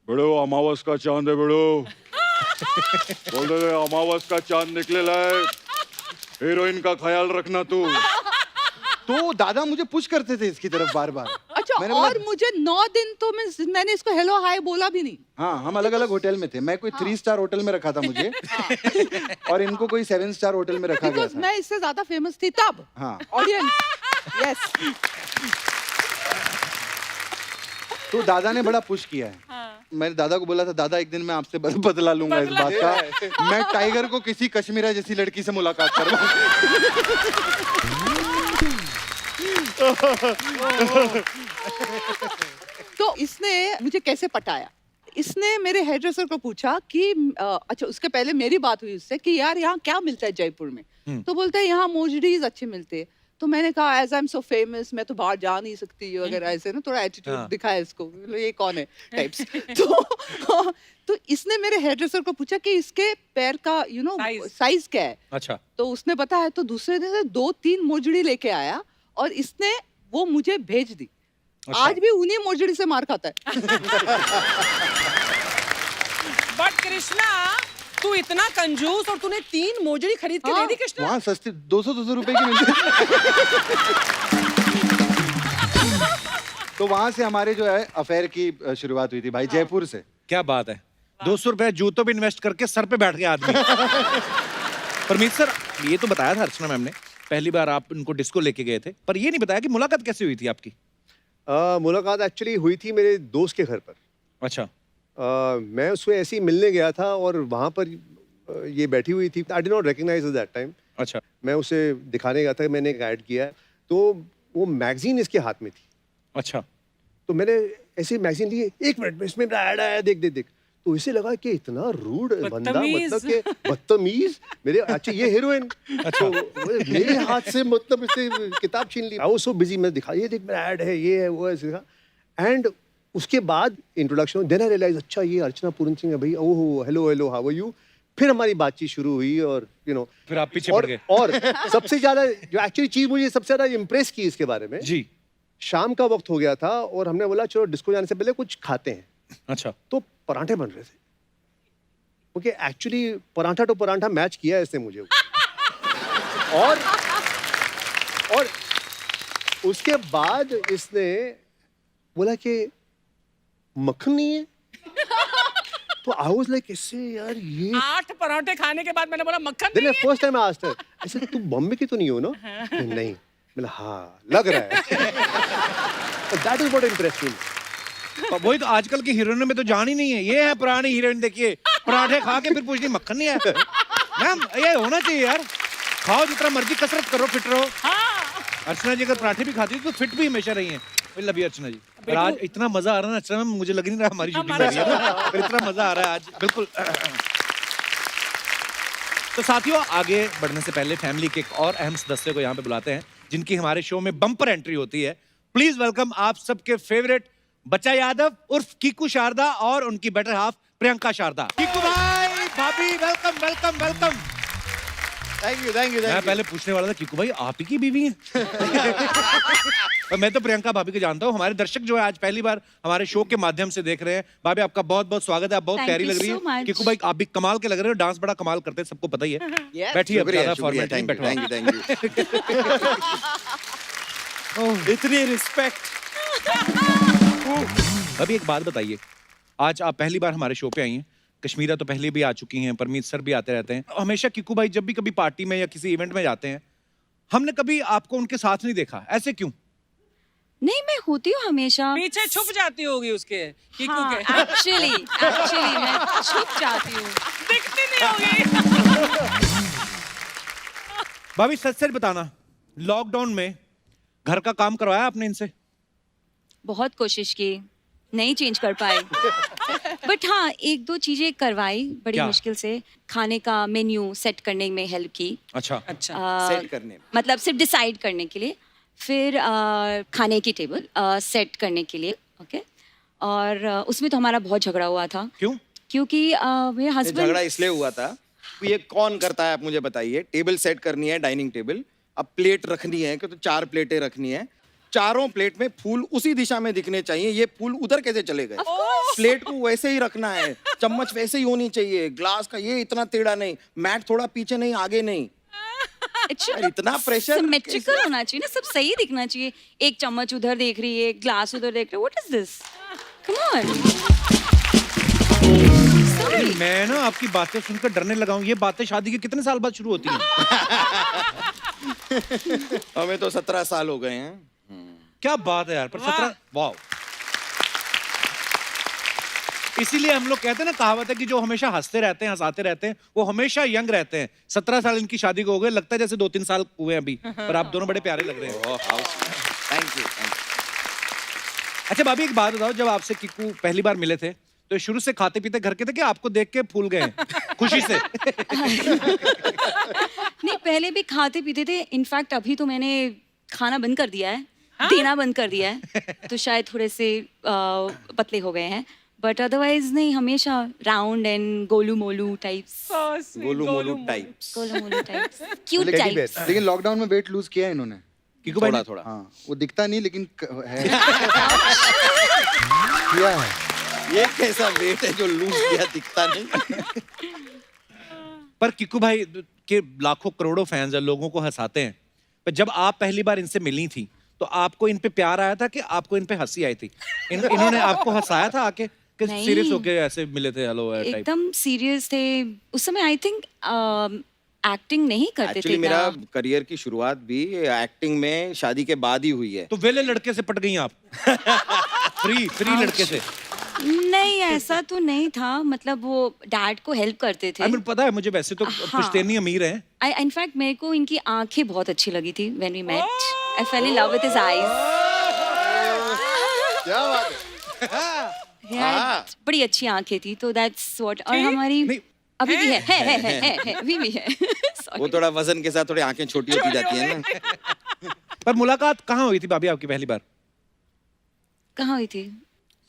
बड़ो अमावस का चांद है बड़ो। बोलते थे अमावस का चांद निकले लाए, हीरोइन का ख्याल रखना तू। तो दादा मुझे पुश करते थे इसकी तरफ बार बार। अच्छा, मैंने बोला- और मुझे 9 दिन तो मैंने इसको हेलो हाय बोला भी नहीं। हाँ, हम अलग अलग होटल में थे। मैं कोई 3 स्टार होटल में रखा था मुझे, और इनको कोई 7 स्टार होटल में रखा गया बिकॉज था। मैं इससे ज्यादा फेमस थी तब। हाँ। ऑडियंस। यस। तो दादा ने बड़ा पुश किया है। मैंने दादा को बोला था, दादा एक दिन मैं आपसे बदला लूंगा इस बात का। मैं टाइगर को किसी कश्मीरा जैसी लड़की से मुलाकात करवाऊंगा। तो इसने मुझे कैसे पटाया? इसने मेरे हेयरड्रेसर को पूछा कि अच्छा, उसके पहले मेरी बात हुई उससे कि यार यहाँ क्या मिलता है जयपुर में? तो बोलते हैं यहाँ मोजडीज अच्छे मिलते हैं। तो मैंने कहा as I am so famous, मैं तो बाहर जा नहीं सकती वगैरह, ऐसे ना थोड़ा एटीट्यूड हाँ। दिखाया इसको, मतलब ये कौन है टाइप्स। तो इसने मेरे हेयरड्रेसर को पूछा कि इसके पैर का यू नो Size. साइज क्या है? अच्छा। तो उसने बताया, तो दूसरे दिन से 2-3 मोजड़ी लेके आया और इसने वो मुझे भेज दी। अच्छा। आज भी उन्हीं मोजड़ी से मार खाता है। बट कृष्णा, तू इतना कंजूस और तूने 3 मोजड़ी खरीद के हाँ। दे दी कृष्णा। वहाँ सस्ती 200-200 रुपए की मिलती। तो वहां से हमारे जो है अफेयर की शुरुआत हुई थी भाई, जयपुर से। क्या बात है, 200 रुपए जूतों पे इन्वेस्ट करके सर पे बैठ गया आदमी। परमीत सर, ये तो बताया था अर्चना मैम ने, पहली बार आप उनको डिस्को लेके गए थे, पर ये नहीं बताया कि मुलाकात कैसे हुई थी आपकी? मुलाकात एक्चुअली हुई थी मेरे दोस्त के घर पर। अच्छा। मैं उसको ऐसे ही मिलने गया था और वहाँ पर ये बैठी हुई थी। I did not recognise that time. अच्छा। मैं उसे दिखाने गया था, मैंने एक ऐड किया, तो वो मैगजीन इसके हाथ में थी। अच्छा। तो मैंने ऐसे मैगजीन लिए, 1 मिनट में इसमें मेरा ऐड आया, देख देख देख। तो इसे लगा कि इतना रूड बंदा, बदतमीज। मतलब कि बदतमीज। मेरे अच्छा ये हीरोइन, अच्छा मेरे हाथ से मतलब इससे किताब छीन ली। आई वाज सो बिजी, मैं दिखा, ये देख मेरा ऐड है, ये है, वो है, ऐसे दिखा। एंड उसके बाद इंट्रोडक्शन, देन आई रियलाइज अच्छा ये अर्चना पूरन सिंह है भाई, oh hello hello how are you. फिर हमारी बातचीत शुरू हुई और फिर आप पीछे पड़ गए। और सबसे ज्यादा जो एक्चुअली चीज मुझे सबसे ज्यादा इम्प्रेस की इसके बारे में, जी। शाम का वक्त हो गया था और हमने बोला चलो डिस्को जाने से पहले कुछ खाते हैं। अच्छा। तो पराठे बन रहे थे, क्योंकि actually paratha to paratha match किया है इसने मुझे। और उसके बाद इसने बोला कि मक्खन नहीं है। तो आई वाज लाइक इससे यार ये 8 पराठे खाने के बाद मैंने बोला मक्खन देन नहीं first time I asked her, ऐसे तू बॉम्बे की तो नहीं हो ना? नहीं। मैंने हाँ लग रहा है। That is what interest me. वही तो, आजकल की हीरोइनों में तो जान ही नहीं है। ये है पुरानी हीरोइन, देखिए पराठे खा के फिर पूछनी मक्खन नहीं है। मैम ये होना चाहिए यार, खाओ जितना मर्जी, कसरत करो, फिट रहो। अर्चना जी अगर पराठे भी खाती थी तो फिट भी हमेशा रही हैं। लव यू अर्चना जी। और आज इतना मजा आ रहा है ना अर्चना मैम, मुझे लग नहीं रहा हमारी शूटिंग कर रही है ना, पर इतना मजा आ रहा है आज, बिल्कुल। तो साथियों, आगे बढ़ने से पहले फैमिली के एक और अहम सदस्य को यहाँ पे बुलाते हैं, जिनकी हमारे शो में बम्पर एंट्री होती है। प्लीज वेलकम आप सबके फेवरेट बच्चा यादव उर्फ कीकू शारदा और उनकी बेटर हाफ प्रियंका शारदा। कीकू भाई, भाभी, welcome welcome welcome. Thank you thank you मैं पहले पूछने वाला था कीकू भाई आप ही की बीवी हैं? और मैं तो प्रियंका भाभी को जानता हूँ। हमारे दर्शक जो है आज पहली बार हमारे शो के माध्यम से देख रहे हैं। भाभी आपका बहुत बहुत स्वागत है, आप बहुत Thank प्यारी you लग रही so है। much. कीकू भाई आप भी कमाल के लग रहे हो, डांस बड़ा कमाल करते हैं, सबको पता ही है। बैठिए, अब शुक्रिया ज्यादा शुक्रिया, फॉर्मेलिटी थैंक यू बैठो। Thank you thank you. इतनी रिस्पेक्ट। अभी एक बात बताइए, आज आप पहली बार हमारे शो पे आई हैं। कश्मीरा तो पहले भी आ चुकी हैं, परमीत सर भी आते रहते हैं। हमेशा कीकू भाई जब भी कभी पार्टी में या किसी इवेंट में जाते हैं, हमने कभी आपको उनके साथ नहीं देखा, ऐसे क्यों? नहीं, मैं होती हूँ हमेशा। पीछे छुप जाती होगी उसके कीकू हाँ, के। एक्चुअली मैं छुप जाती हूँ। दिखती नहीं होगी। भाभी सच सच बताना, लॉकडाउन में घर का काम करवाया आपने इनसे? बहुत कोशिश की, नहीं चेंज कर पाए। बट हाँ, 1-2 चीजें करवाई बड़ी क्या? मुश्किल से। खाने का मेन्यू सेट करने में हेल्प की। अच्छा। अच्छा। सेट करने में। मतलब सिर्फ डिसाइड करने के लिए, फिर खाने की टेबल सेट करने के लिए। ओके। और उसमें तो हमारा बहुत झगड़ा हुआ था, क्यों? क्योंकि मेरे ये हस्बैंड झगड़ा इसलिए हुआ था, ये कौन करता है आप मुझे बताइए। टेबल सेट करनी है, डाइनिंग टेबल, अब प्लेट रखनी है कि तो 4 प्लेटें रखनी है, चारों प्लेट में फूल उसी दिशा में दिखने चाहिए। ये फूल उधर कैसे चले गए? प्लेट को वैसे ही रखना है, चम्मच वैसे ही होनी चाहिए, ग्लास का ये इतना टेढ़ा नहीं, मैट थोड़ा पीछे नहीं आगे नहीं। यार, इतना प्रेशर सिमेट्रिकल होना चाहिए ना, सब सही दिखना चाहिए। एक चम्मच उधर देख रही है, एक ग्लास उधर देख रही है, what is this? Come on. Sorry. मैं ना आपकी बातें सुनकर डरने लगा हूँ। ये बातें शादी के कितने साल बाद शुरू होती हैं? हमें तो 17 साल हो गए हैं। क्या बात है यार, पर 17, वाह। इसीलिए हम लोग कहते हैं ना, कहावत है कि जो हमेशा हंसते रहते हैं, हंसाते रहते हैं, वो हमेशा यंग रहते हैं। 17 साल इनकी शादी को हो गए, लगता है जैसे 2-3 साल हुए अभी। पर आप दोनों बड़े प्यारे लग रहे हैं। Thank you. अच्छा भाभी एक बात बताओ, जब आपसे कीकू पहली बार मिले थे तो शुरू से खाते पीते घर के थे कि आपको देख के फूल गए खुशी से? नहीं, पहले भी खाते पीते थे। इनफैक्ट अभी तो मैंने खाना बंद कर दिया है, देना बंद कर दिया है, तो शायद थोड़े से पतले हो गए हैं। बट अदरवाइज नहीं, हमेशा round and Golu Molu types. Golu Molu types. Golu Molu types, cute Teddy types. bear। लेकिन लॉकडाउन में वेट लूज किया है इन्होंने। कीकू भाई थोड़ा थोड़ा। हाँ, वो दिखता नहीं लेकिन है। किया है। ये कैसा वेट है जो लूज किया दिखता नहीं? पर कीकू भाई के लाखों करोड़ों फैंस हैं, लोगों को हंसाते हैं। पर जब आप पहली बार इनसे मिली थी तो आपको इन पे प्यार आया था कि आपको इन पे हंसी आई थी? इन्होंने आपको हंसाया था आके कि नहीं। सीरियस होके ऐसे मिले थे हेलो टाइप? एकदम सीरियस थे उस समय। आई थिंक एक्टिंग नहीं करते एक्चुअली थे मेरा ना। करियर की शुरुआत भी एक्टिंग में शादी के बाद ही हुई है। तो वेले लड़के से पट गई आप? फ्री लड़के से? नहीं, ऐसा तो नहीं था। मतलब वो डैड को हेल्प करते थे। आई मीन पता है मुझे, वैसे तो हाँ। पुश्तैनी अमीर हैं। इनफैक्ट मेरे को इनकी आंखें बहुत अच्छी लगी थी when we met. I fell in love with his eyes. क्या बात है। यार बड़ी अच्छी आंखें थी, तो दैट्स व्हाट। और हमारी नहीं, अभी भी है अभी भी है। वो थोड़ा वजन के साथ थोड़ी आंखें छोटी होती जाती है ना। पर मुलाकात कहाँ हुई थी भाभी आपकी पहली बार? कहाँ हुई थी?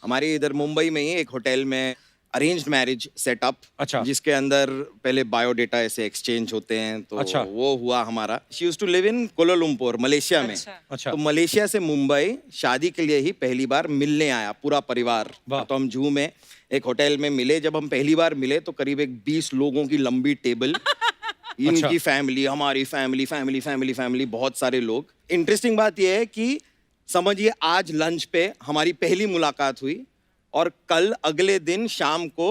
हमारी इधर मुंबई में ही एक होटल में अरेंज्ड मैरिज सेटअप, अच्छा। जिसके अंदर पहले बायोडेटा ऐसे एक्सचेंज होते हैं, तो अच्छा। वो हुआ हमारा। She used to live in Kuala Lumpur, Malaysia में। अच्छा। तो मलेशिया से मुंबई शादी के लिए ही पहली बार मिलने आया पूरा परिवार। वाह। तो हम जूहू में एक होटल में मिले। जब हम पहली बार मिले तो करीब एक 20 लोगों की लंबी टेबल, इनकी फैमिली, हमारी फैमिली, फैमिली फैमिली फैमिली, बहुत सारे लोग। इंटरेस्टिंग बात यह है कि समझिए आज लंच पे हमारी पहली मुलाकात हुई और कल अगले दिन शाम को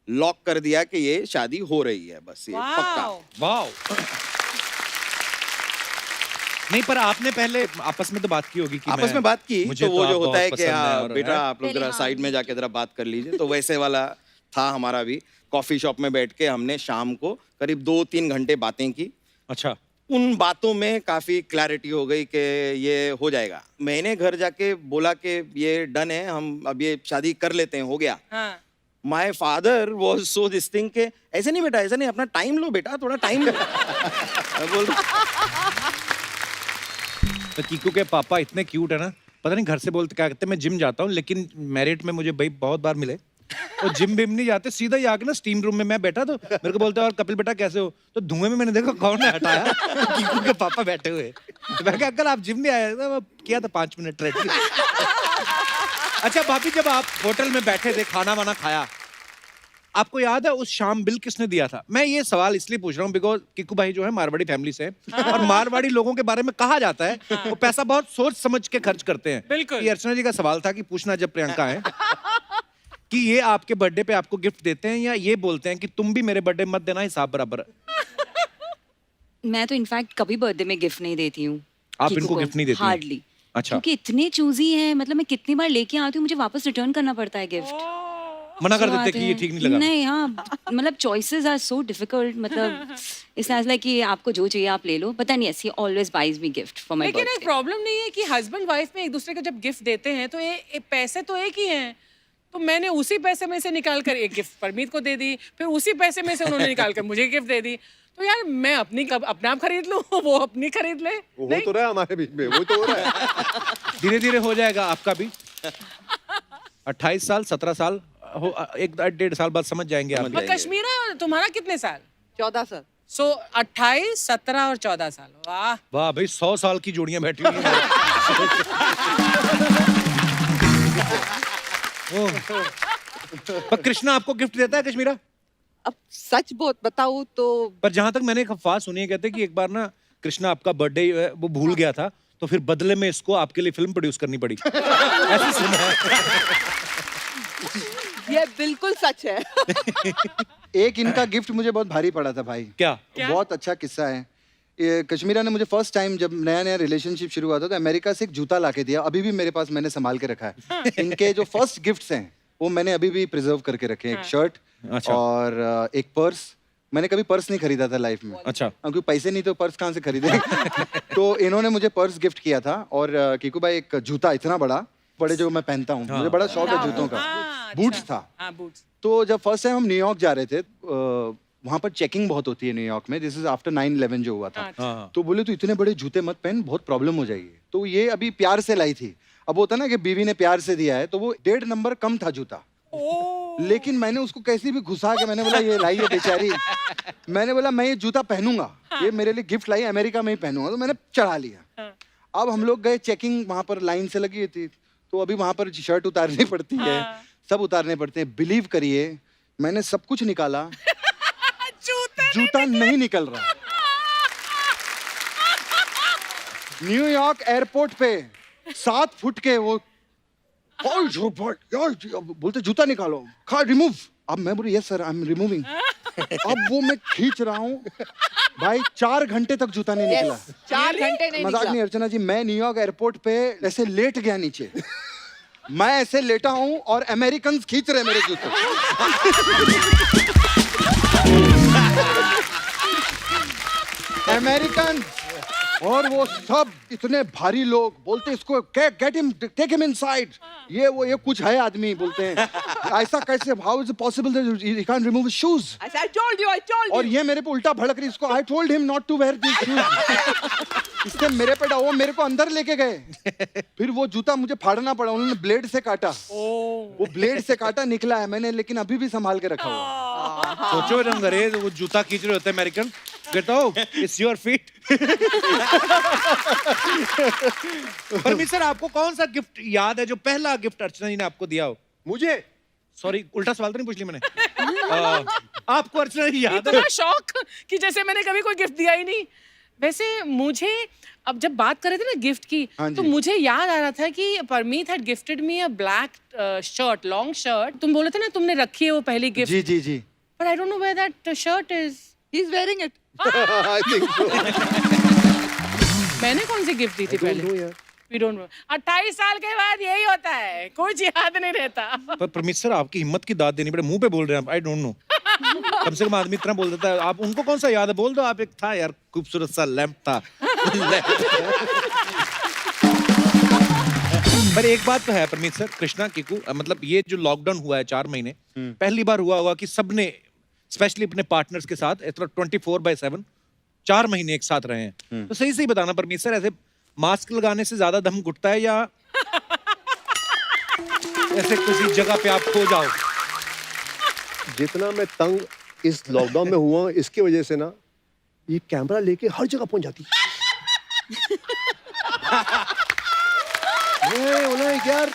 लॉक कर दिया कि ये शादी हो रही है, बस ये पक्का। वाओ। नहीं, पर आपने पहले आपस में तो बात की होगी कि आपस में बात की, मुझे तो वो आप जो होता बहुत है कि पसंद हाँ और- बेटा आप लोग पहले जरा हाँ। साइड में जाके जरा बात कर लीजिए, तो वैसे वाला था हमारा भी। कॉफी शॉप में बैठ के हमने शाम को करीब 2-3 घंटे बातें की। अच्छा। उन बातों में काफी क्लैरिटी हो गई कि ये हो जाएगा। मैंने घर जाके बोला कि ये डन है, हम अब ये शादी कर लेते हैं, हो गया। My father was so this thing के ऐसे नहीं बेटा, ऐसा नहीं, अपना टाइम लो बेटा, थोड़ा टाइम लो। मैं बोल तो कीकू के पापा इतने क्यूट है ना, पता नहीं घर से बोलते क्या कहते हैं, मैं जिम जाता हूँ, लेकिन मैरिट में मुझे भाई बहुत बार मिले और जिम बिम नहीं जाते, सीधा ही आके ना स्टीम रूम में मैं बैठा तो मेरे को बोलते हैं और कपिल बेटा कैसे हो, तो धुएं में मैंने देखा कौन ने हटाया, कीकू के पापा बैठे हुए। तो मैं कहा अंकल आप जिम नहीं आए? तो किया था 5 मिनट ट्रेड। अच्छा भाभी, जब आप होटल में बैठे थे, खाना वाना खाया, आपको याद है उस शाम बिल किसने दिया था? मैं ये सवाल इसलिए पूछ रहा हूँ बिकॉज किकू भाई जो है मारवाड़ी फैमिली से है और मारवाड़ी लोगों के बारे में कहा जाता है वो पैसा बहुत सोच समझ के खर्च करते हैं। बिल्कुल। ये अर्चना जी का सवाल था कि पूछना जब प्रियंका है कि ये आपके बर्थडे पे आपको गिफ्ट देते हैं या ये बोलते हैं कि तुम भी मेरे बर्थडे मत देना, हिसाब बराबर है। मैं तो इनफैक्ट कभी बर्थडे में गिफ्ट नहीं देती हूँ। आप कीकू इनको को, गिफ्ट नहीं देती हैं? हार्डली। अच्छा। क्योंकि इतने चूजी हैं, मतलब मैं कितनी बार लेके आती हूँ, मुझे वापस रिटर्न करना पड़ता है गिफ्ट। मना कर So देते आते कि ये हैं। ठीक नहीं लगा। नहीं, हाँ, मतलब चॉइसेस आर सो डिफिकल्ट, मतलब इसलिए लाइक कि आपको जो चाहिए आप ले लो, पता नहीं ऐसी always buys me gift for my लेकिन एक बर्थडे। प्रॉब्लम नहीं है कि हस्बैंड वाइफ में एक दूसरे को जब गिफ्ट देते हैं तो ये पैसे तो एक ही हैं, तो मैंने उसी पैसे में से निकाल कर एक गिफ्ट परमीत को दे दी, फिर उसी पैसे में से उन्होंने निकाल कर मुझे गिफ्ट दे दी, तो यार मैं अपनी अपने आप खरीद लूं, वो अपनी खरीद ले। वो हो तो रहा है हमारे बीच में, वो तो हो रहा है। धीरे धीरे हो जाएगा आपका भी। 28 साल 17 साल हो, 1-1.5 साल बाद समझ जाएंगे आप। और कश्मीरा तुम्हारा कितने साल? 14 साल। सो 28, 17 और 14 साल। वाह वाह भाई, 100 साल की जोड़ियां बैठी हुई हैं। ओह। पर कृष्णा आपको गिफ्ट देता है कश्मीरा? अब सच बहुत बताऊं तो पर जहां तक मैंने एक अफवाह सुनी है, कहते हैं कि एक बार ना कृष्णा आपका बर्थडे वो भूल गया था, तो फिर बदले में इसको आपके लिए फिल्म प्रोड्यूस करनी पड़ी। ऐसे सुना है। ये बिल्कुल सच है। एक इनका गिफ्ट मुझे बहुत भारी पड़ा था भाई। क्या? बहुत अच्छा किस्सा है। ये कश्मीरा ने मुझे फर्स्ट टाइम जब नया नया रिलेशनशिप शुरू हुआ था तो अमेरिका से एक जूता लाके दिया, अभी भी मेरे पास, मैंने संभाल के रखा है। इनके जो फर्स्ट गिफ्ट्स हैं वो मैंने अभी भी प्रिजर्व करके रखे हैं। एक शर्ट अच्छा। और एक पर्स। मैंने कभी पर्स नहीं खरीदा था लाइफ में, अच्छा। क्योंकि पैसे नहीं तो पर्स कहाँ से खरीदे। तो इन्होंने मुझे पर्स गिफ्ट किया था और कीकू भाई एक जूता इतना बड़ा, बड़े जो मैं पहनता हूँ, मुझे बड़ा शौक है जूतों का। बूट्स था। हाँ बूट्स। तो जब फर्स्ट टाइम हम न्यूयॉर्क जा रहे थे, वहाँ पर चेकिंग बहुत होती है न्यूयॉर्क में, दिस इज आफ्टर 9/11 जो हुआ था। हाँ। तो बोले तो इतने बड़े जूते मत पहन, बहुत प्रॉब्लम हो जाएगी। तो ये अभी प्यार से लाई थी। अब होता ना कि बीवी ने प्यार से दिया है, तो वो 1.5 नंबर कम था जूता, लेकिन मैंने उसको कैसे भी घुसा के मैंने बोला ये लाई है बेचारी, मैंने बोला मैं ये जूता पहनूंगा, ये मेरे लिए गिफ्ट लाई, अमेरिका में ही पहनूंगा। तो मैंने चढ़ा लिया। अब हम लोग गए चेकिंग, वहां पर लाइन से लगी थी, तो अभी वहां पर शर्ट उतारनी पड़ती है, सब उतारने पड़ते हैं। बिलीव करिए मैंने सब कुछ निकाला, जूता नहीं निकल रहा। न्यूयॉर्क एयरपोर्ट पे 7 फुट के वो बोलते जूता निकालो, रिमूव। अब मैं बोली yes sir I am removing. अब वो मैं खींच रहा हूँ भाई, 4 घंटे तक जूता नहीं निकला। 4 घंटे नहीं मजाक निकला। नहीं अर्चना जी, मैं न्यूयॉर्क एयरपोर्ट पे ऐसे लेट गया नीचे, मैं ऐसे लेटा हूँ और अमेरिकन खींच रहे मेरे जूते। अमेरिकन और वो सब इतने भारी लोग बोलते इसको get him, take him inside, ये कुछ है आदमी, बोलते हैं ऐसा कैसे, how is it possible that he can't remove his shoes, I told you. और ये मेरे पे उल्टा भड़क रही, इसको I told him not to wear this shoes, इसने मेरे पे वो मेरे को अंदर लेके गए, फिर वो जूता मुझे फाड़ना पड़ा, उन्होंने ब्लेड से काटा, वो ब्लेड से काटा निकला है मैंने, लेकिन अभी भी संभाल के रखा हुआ। सोचो जब अंग्रेज वो जूता खींच रहे होते हैं American, get out, it's your feet. Parmeet sir, आपको कौन सा गिफ्ट याद है जो पहला गिफ्ट अर्चना जी ने आपको दिया हो? मुझे सॉरी, उल्टा सवाल तो नहीं पूछ लिया मैंने। आपको अर्चना जी याद है? इतना शौक कि जैसे मैंने कभी कोई गिफ्ट दिया ही नहीं। वैसे मुझे अब जब बात कर रहे थे ना गिफ्ट की, हाँ तो जी। मुझे याद आ रहा था कि Parmeet had gifted me a black shirt, long shirt. तुम बोले थे ना तुमने रखी है वो पहली गिफ्ट, जी जी जी, but I don't know where that shirt is. He's wearing it. I think so. मैंने कौन सी गिफ्ट दी थी पहले? यार, वी डोंट नो। 28 साल के बाद यही होता है, कुछ याद नहीं रहता। पर परमीत सर, आपकी हिम्मत की दाद देनी पड़े, मुंह पे बोल रहे हैं आप, आई डोंट नो। कम से कम आदमी इतना बोल देता है, आप उनको कौन सा याद है? बोल दो आप। एक था यार, खूबसूरत सा लैंप था। पर एक बात तो है परमीत सर, कृष्णा कीकू, मतलब ये जो लॉकडाउन हुआ है 4 महीने, पहली बार हुआ होगा कि सबने स्पेशली अपने पार्टनर्स के साथ इतना 24/7 4 महीने एक साथ रहे हैं। तो सही सही बताना परमीत सर, ऐसे मास्क लगाने से ज्यादा दम घुटता है या ऐसे किसी जगह पे आप खो जाओ? जितना मैं तंग इस लॉकडाउन में हुआ हूं, इसकी वजह से ना ये कैमरा लेके हर जगह पहुंच जाती मैं बोला यार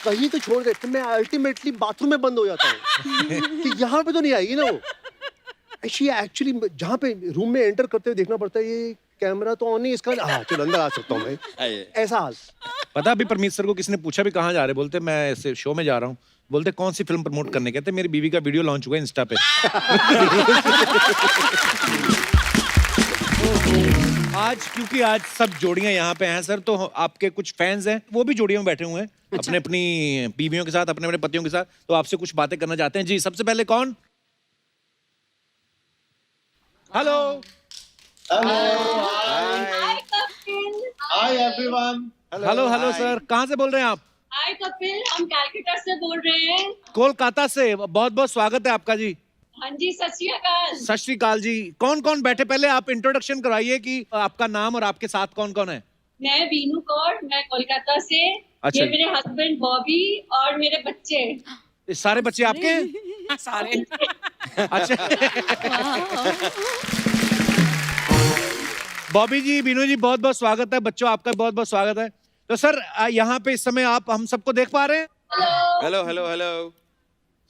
कहीं तो छोड़ दे, तो मैं अल्टीमेटली बाथरूम में बंद हो जाता हूँ कि यहाँ पे तो नहीं आएगी ना वो। एक्चुअली जहाँ पे रूम में एंटर करते हुए देखना पड़ता है, ये कैमरा तो ऑन नहीं, इसका हाँ चलो अंदर आ सकता हूँ मैं, ऐसा हाल। पता अभी परमीत सर को किसी ने पूछा भी कहाँ जा रहे, बोलते मैं ऐसे शो में जा रहा हूँ। बोलते कौन सी फिल्म प्रमोट करने? कहते मेरी बीवी का वीडियो लॉन्च हुआ है इंस्टा पे। आज क्योंकि आज सब जोड़ियां यहाँ पे हैं सर, तो आपके कुछ फैंस हैं, वो भी जोड़ियों में बैठे हुए हैं, अपने अपनी बीवियों के साथ, अपने अपने पतियों के साथ, तो आपसे कुछ बातें करना चाहते हैं। जी, सबसे पहले कौन? Hello. Hi everyone. Hello hello sir, कहाँ से बोल रहे हैं आप? हाय कपिल, हम कैलकाटा से बोल रहे हैं। कोलकाता से। बहुत बहुत स्वागत है आपका जी। हाँ जी, सत श्री अकाल। सत श्री अकाल जी। कौन कौन बैठे, पहले आप इंट्रोडक्शन कराइए कि आपका नाम और आपके साथ कौन कौन है। मैं वीनू कौर, मैं कोलकाता से। अच्छा। ये मेरे हस्बैंड बॉबी और मेरे बच्चे। ये सारे बच्चे आपके हैं? सारे। अच्छा। बॉबी जी, बीनू जी, बहुत बहुत स्वागत है। बच्चों, आपका बहुत बहुत स्वागत है। तो सर, यहाँ पे इस समय आप हम सबको देख पा रहे हैं? Hello hello hello.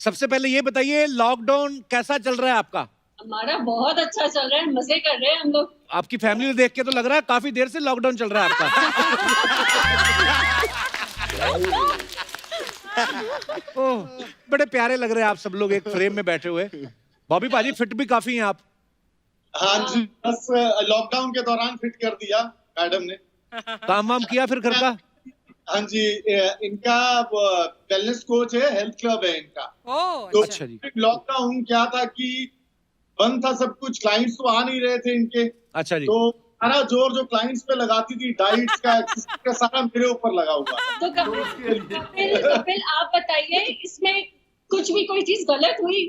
सबसे पहले ये बताइए, लॉकडाउन कैसा चल रहा है आपका? हमारा बहुत अच्छा चल रहा है, मजे कर रहे हैं हम लोग। आपकी फैमिली देख के तो लग रहा है काफी देर से लॉकडाउन चल रहा है आपका। ओह, बड़े प्यारे लग रहे हैं आप सब लोग एक फ्रेम में बैठे हुए। बॉबी पाजी, फिट भी काफी हैं आप। हाँ जी, बस लॉकडाउन के दौरान फिट कर दिया मैडम ने। काम वाम किया फिर घर का? हाँ जी, इनका वेलनेस कोच है, हेल्थ क्लब है इनका। ओह, तो अच्छा जी। लॉकडाउन क्या था कि बंद था सब कुछ, क्लाइंट्स तो आ नहीं रहे थे इनके, अच्छा जी। तो सारा जोर जो क्लाइंट्स पे लगाती थी, डाइट्स का, एक्सरसाइज का, सारा मेरे ऊपर लगा हुआ था। तो कपिल आप बताइए, इसमें कुछ भी कोई चीज गलत हुई?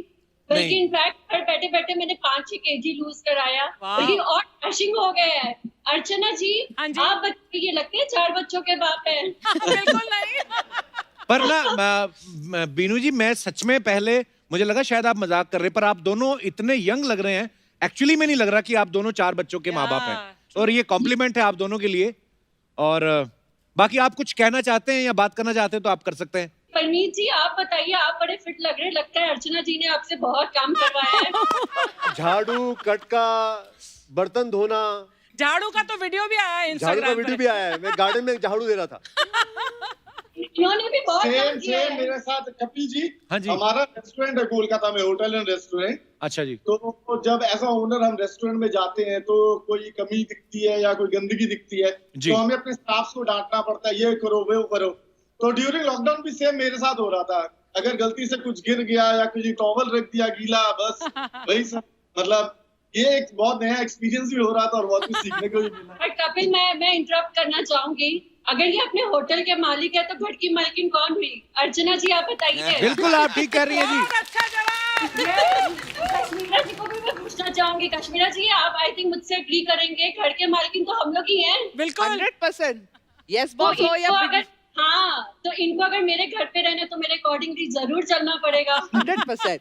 बल्कि नहीं। इनफैक्ट घर बैठे बैठे मैंने 5-6 kg लूज कराया, वाह। बल्कि और डैशिंग हो गया है। अर्चना जी, हाँ जी। आप ये लगते हैं 4 बच्चों के बाप हैं। बिल्कुल नहीं। पर ना बीनू जी, मैं सच में पहले मुझे लगा शायद आप मजाक कर रहे हैं, पर आप दोनों इतने यंग लग रहे हैं। एक्चुअली में नहीं लग रहा कि आप दोनों 4 बच्चों के माँ बाप हैं, और ये कॉम्प्लीमेंट है आप दोनों के लिए। और बाकी आप कुछ कहना चाहते हैं या बात करना चाहते हैं तो आप कर सकते हैं। परमीत जी, आप बताइए, आप बड़े फिट लग रहे हैं। लगता है अर्चना जी ने आपसे बहुत काम करवाया है। झाड़ू, कटका, बर्तन धोना, झाड़ू का तो वीडियो भी आया है झाड़ू का इंस्टाग्राम वीडियो पे। भी आया है, मैं गार्डन में झाड़ू दे रहा था। इन्होंने भी बहुत काम सेम किया सेम है। मेरे साथ कपिल जी। हाँ जी। हमारा रेस्टोरेंट है कोलकाता में, होटल एंड रेस्टोरेंट। अच्छा जी। तो जब एज अ ओनर हम रेस्टोरेंट में जाते हैं तो कोई कमी दिखती है या कोई गंदगी दिखती है, जी। तो हमें अपने स्टाफ को डांटना पड़ता है, ये करो वो करो। तो ड्यूरिंग लॉकडाउन भी सेम मेरे साथ हो रहा था। अगर गलती से कुछ गिर गया या कुछ टॉवल रख दिया गीला, बस वही सब, मतलब ये एक बहुत नया एक्सपीरियंस भी हो रहा था और बहुत कुछ सीखने को भी मिला। पर कपिल, मैं इंटरप्ट करना चाहूंगी। अगर ये अपने होटल के मालिक है तो घर की मालकिन कौन हुई? अर्चना जी, आप बताइए। बिल्कुल आप ठीक कह रही हैं जी। बहुत अच्छा जवाब। कश्मीरा जी को भी मैं पूछना चाहूंगी। कश्मीरा जी, आप आई थिंक मुझसे एग्री करेंगे, घर के मालकिन तो हम लोग ही हैं। बिल्कुल 100%। यस तो बॉस हो या इनको अगर तो इनको अगर मेरे घर पे रहना तो मेरे अकॉर्डिंगली जरूर चलना पड़ेगा। 100%।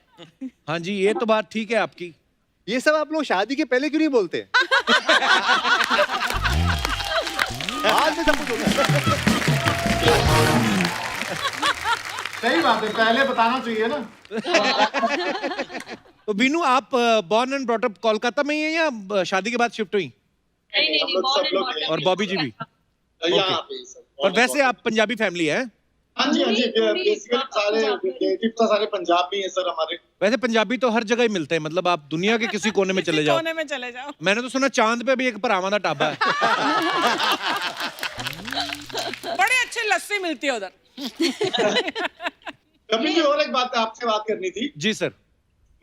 हाँ जी, ये तो बात ठीक है आपकी। ये सब आप लोग शादी के पहले क्यों नहीं बोलते? बाद में सब कुछ होता है। सही बात है, पहले बताना चाहिए ना। तो बीनू, आप born and brought up Kolkata में ही हैं या शादी के बाद शिफ्ट हुई? नहीं, हम लोग सब लोग हैं। और बॉबी जी भी? यहाँ पे सब। और वैसे आप पंजाबी फैमिली है? हाँ जी, बेसिकली सारे रिलेटिव तो सारे पंजाबी हैं सर हमारे। वैसे पंजाबी तो हर जगह ही मिलते हैं, मतलब आप दुनिया के किसी कोने में चले जाओ। कोने में चले जाओ। मैंने तो सुना चांद पे भी एक भरावां दा ढाबा है। बड़ी अच्छी लस्सी मिलती है उधर। कभी भी और एक बात आपसे बात करनी थी। जी सर।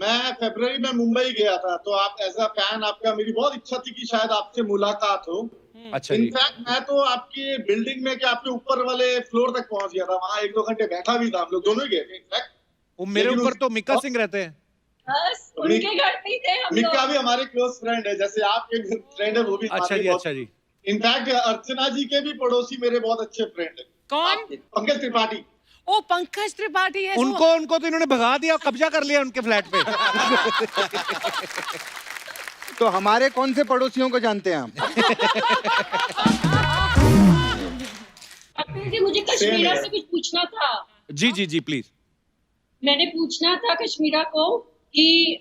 मैं फरवरी में मुंबई गया था, तो आप एज अ फैन, आपका मेरी बहुत इच्छा थी कि शायद आपसे मुलाकात हो। अच्छा जी। इनफैक्ट मैं तो आपकी बिल्डिंग में, कि आपके ऊपर वाले फ्लोर तक पहुंच गया था, वहां 1-2 घंटे बैठा भी था, हम लोग दोनों ही गए थे इनफैक्ट। वो मेरे लेकिन ऊपर तो मिक्का सिंह रहते हैं। बस उनके घर पे ही थे हम लोग। मिक्का भी हमारे क्लोज फ्रेंड है, जैसे आपके फ्रेंड है वो भी। अच्छा जी, अच्छा जी। इनफैक्ट अर्चना जी के भी पड़ोसी मेरे बहुत अच्छे फ्रेंड है। कौन? पंकज त्रिपाठी। ओ, पंकज त्रिपाठी है। उनको तो इन्होंने भगा दिया, कब्जा कर लिया उनके फ्लैट पे। तो हमारे कौन से पड़ोसियों को जानते हैं आप? कपिल जी, मुझे कश्मीरा से कुछ पूछना था। जी प्लीज। मैंने पूछना था कश्मीरा को कि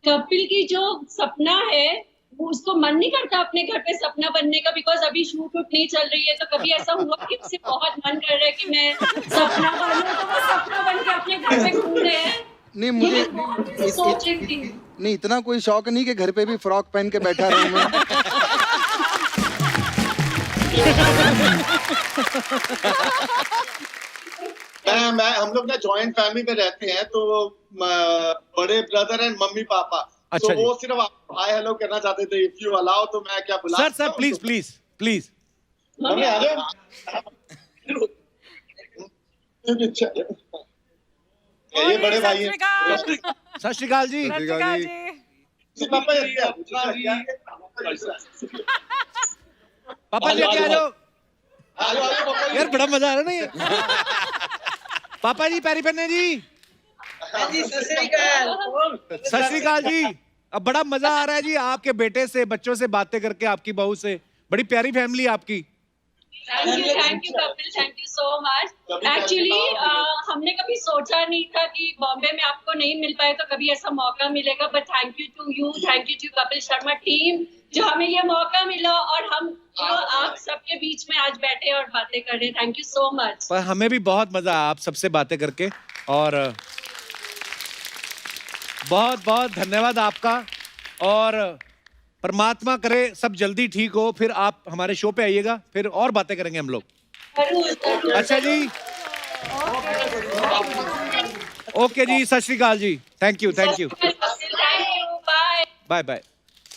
कपिल की जो सपना है, वो उसको मन नहीं करता अपने घर पे सपना बनने का? बिकॉज अभी शूट नहीं चल रही है, तो कभी ऐसा हुआ कि उसे बहुत मन कर रहा है कि मैं सपना बनूं, तो वो सपना बन के अपने घर पे घूम रहे हैं? नहीं, मुझे सोच रही थी। नहीं, इतना कोई शौक नहीं कि घर पे भी फ्रॉक पहन के बैठा रहूं मैं। हम लोग ना जॉइंट फैमिली में रहते हैं, तो बड़े ब्रदर एंड मम्मी पापा। अच्छा तो जी। वो सिर्फ हाय हेलो करना चाहते थे। इफ यू अलाउ तो मैं क्या बुला sir please please please. Mummy आ जाओ। ये बड़े भाई हैं। सत श्री अकाल जी। पापा पापा जी आगे आ जाओ। आ जाओ पापा जी। यार बड़ा मजा आ रहा है ना ये। पापा जी, पैरी पन्ने जी। सत श्री अकाल जी। अब बड़ा मजा आ रहा है जी आपके बेटे से, बच्चों से बातें करके, आपकी बहू से। बड़ी प्यारी फैमिली आपकी। Thank you Kapil, thank you so much. Actually हमने कभी सोचा नहीं था कि बॉम्बे में आपको नहीं मिल पाए तो कभी ऐसा मौका मिलेगा, but thank you to you, thank you to Kapil Sharma team, जो हमें ये मौका मिला और हम आप सबके बीच में आज बैठे और बातें कर रहे हैं। Thank you so much. पर हमें भी बहुत मजा आया आप सबसे बातें करके, और बहुत बहुत धन्यवाद आपका। और परमात्मा करे सब जल्दी ठीक हो, फिर आप हमारे शो पे आइएगा, फिर और बातें करेंगे हम लोग। अच्छा जी, ओके जी, सत श्री अकाल जी। Thank you bye. Bye bye.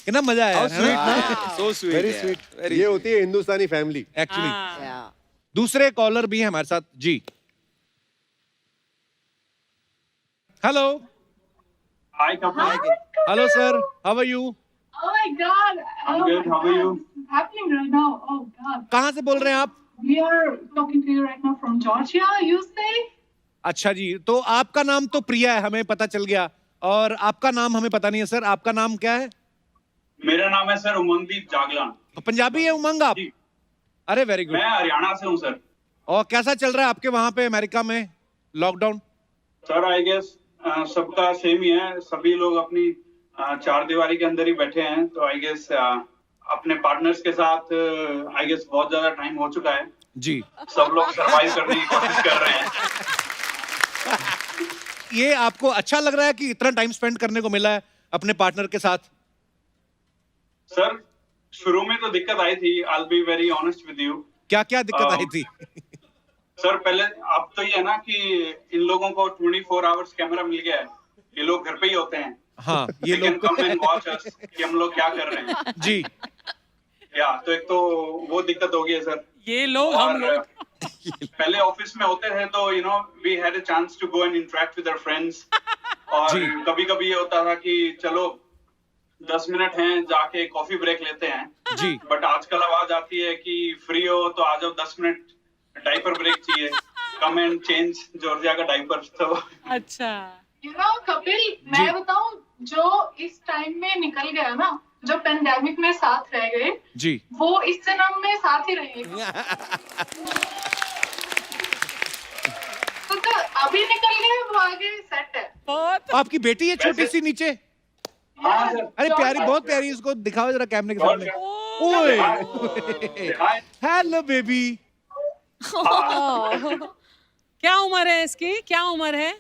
कितना मजा आया है ना? So sweet, very sweet. ये होती है हिंदुस्तानी फैमिली एक्चुअली। Yeah. दूसरे कॉलर भी हैं हमारे साथ जी। Hello. Hi, Kapil. Hello sir, how are you? Oh my God! I'm good. How are you? What's happening right now? Oh God! कहाँ से बोल रहे हैं आप? We are talking to you right now from Georgia. You say? अच्छा जी, तो आपका नाम तो प्रिया है, हमें पता चल गया, और आपका नाम हमें पता नहीं है सर। आपका नाम क्या है? मेरा नाम है सर उमंगदीप जागलान। पंजाबी है उमंग आप? जी। अरे वेरी गुड। मैं हरियाणा से हूँ सर। और कैसा चल रहा है आपके वहाँ पे अमेरिका में लॉकडाउन? सर आई गेस सबका सेम ही है, सभी लोग अपनी चार दीवारी के अंदर ही बैठे हैं, तो आई गेस अपने पार्टनर्स के साथ आई गेस बहुत ज्यादा टाइम हो चुका है जी। सब लोग सरवाइव करने की कोशिश कर रहे हैं। ये आपको अच्छा लग रहा है कि इतना टाइम स्पेंड करने को मिला है अपने पार्टनर के साथ? सर शुरू में तो दिक्कत आई थी, I will be very honest with you. क्या क्या दिक्कत आई थी? सर पहले अब तो ये है ना कि इन लोगों को 24 आवर्स कैमरा मिल गया है, ये लोग घर पे ही होते हैं, हाँ ये They can लोग come and watch us कि हम लोग क्या कर रहे हैं. जी या तो एक तो वो दिक्कत हो गई है सर. ये लोग हम और लोग पहले ऑफिस में होते थे तो we had a chance to go and interact with our friends. और जी। कभी-कभी ये होता था कि चलो 10 मिनट हैं, जाके कॉफी ब्रेक लेते हैं. जी बट आजकल आवाज आती है कि फ्री हो तो आ जाओ, 10 मिनट डाइपर ब्रेक चाहिए. कम एंड चेंज जॉर्जिया का डाइपर. तो अच्छा You know, कपिल, मैं बताऊं, जो इस टाइम में निकल गया ना, जो पेंडेमिक में साथ रह गए, जी वो इस जन्म में साथ ही रहेंगे. तो अभी निकल गए, वो आगे सेट है. बहुत आपकी बेटी है छोटी सी नीचे. हाँ सर. अरे प्यारी, बहुत प्यारी. इसको दिखाओ जरा कैमरे के सामने. ओए हाय. Hello baby. क्या उम्र है इसकी? क्या उम्र है?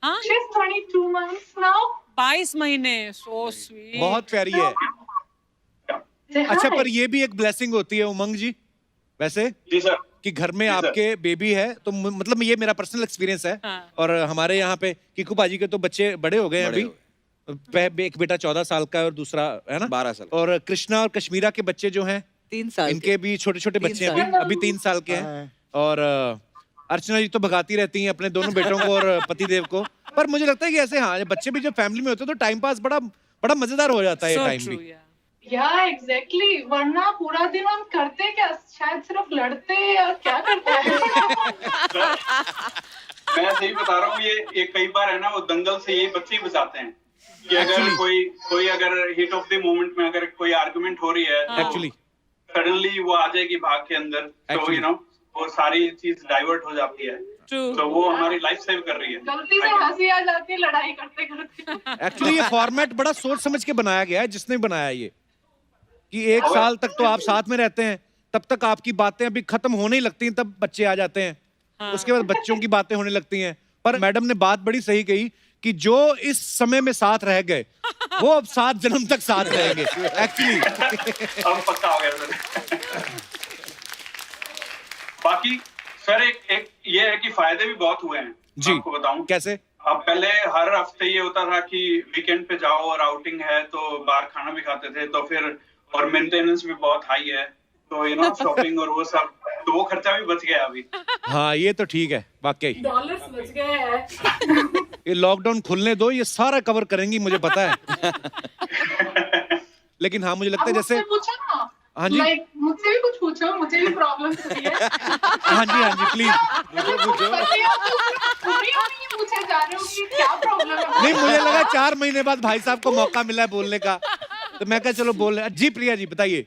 हाँ She's 22 months now. 22 महीने. So sweet. बहुत प्यारी है. Say अच्छा hi. पर ये भी एक ब्लेसिंग होती है उमंग जी वैसे जी सर. कि घर में जी सर। आपके बेबी है तो मतलब ये मेरा पर्सनल एक्सपीरियंस है. हाँ। और हमारे यहाँ पे किकू पाजी के तो बच्चे बड़े हो गए हैं बड़े अभी. एक बेटा 14 साल का है और दूसरा है ना 12 साल. और कृष्णा और कश्मीरा के बच्चे जो हैं 3 साल इनके भी छोटे छोटे बच्चे हैं अभी 3 साल के हैं. और अर्चना जी तो भगाती रहती हैं अपने दोनों बेटों को और पतिदेव को. पर मुझे लगता है कि ऐसे हाँ बच्चे भी जब फैमिली में होते हैं तो टाइम पास बड़ा बड़ा मजेदार हो जाता है ये So टाइम true, भी. yeah. Yeah, exactly. वरना पूरा दिन हम करते क्या? शायद सिर्फ लड़ते या क्या करते हैं? मैं सही बता रहा हूँ, ये कई बार है ना, वो दंगल से ये बच्चे ही बचाते हैं कि अगर Actually. कोई अगर हिट ऑफ द मोमेंट में अगर कोई आर्गुमेंट हो रही है तो एक्चुअली सडनली वो आ जाएगी भाग के अंदर. तो Actually. वो सारी चीज डाइवर्ट हो जाती है. True. तो वो हमारी लाइफ सेव कर रही है. गलती से हंसी आ जाती है लड़ाई करते करते. एक्चुअली ये फॉर्मेट बड़ा सोच समझ के बनाया गया है जिसने बनाया ये कि 1 साल तक तो आप साथ में रहते हैं तब तक आपकी बातें अभी खत्म होने ही लगती हैं तब बच्चे आ जाते हैं. उसके बाद बच्चों की बातें होने लगती हैं. पर मैडम ने बात बड़ी सही कही कि जो इस समय में साथ रह गए वो अब 7 जन्म तक साथ रहेंगे. एक्चुअली अब पक्का हो गया सर. बाकी सर एक ये है कि फायदे भी बहुत हुए हैं. जी. आपको बताऊं, कैसे? अब पहले हर हफ्ते ये होता था कि वीकेंड पे जाओ और आउटिंग है तो बाहर खाना भी खाते थे. तो फिर और मेंटेनेंस भी बहुत हाई है तो शॉपिंग और वो सब, तो वो खर्चा भी बच गया अभी. हाँ ये तो ठीक है वाकई. डॉलर्स बच गए हैं. ये लॉकडाउन खुलने दो, ये सारा कवर करेंगी मुझे पता है. लेकिन हाँ मुझे लगता है जैसे मुझसे पूछो ना. हाँ जी. Like, मुझसे भी कुछ पूछो, मुझे भी प्रॉब्लम होती है. हाँ जी प्लीज. पूछे जा रहे हो कि क्या प्रॉब्लम है. नहीं मुझे लगा 4 महीने बाद भाई साहब को मौका मिला है बोलने का तो मैं कहा चलो बोल रहे. जी प्रिया जी बताइए.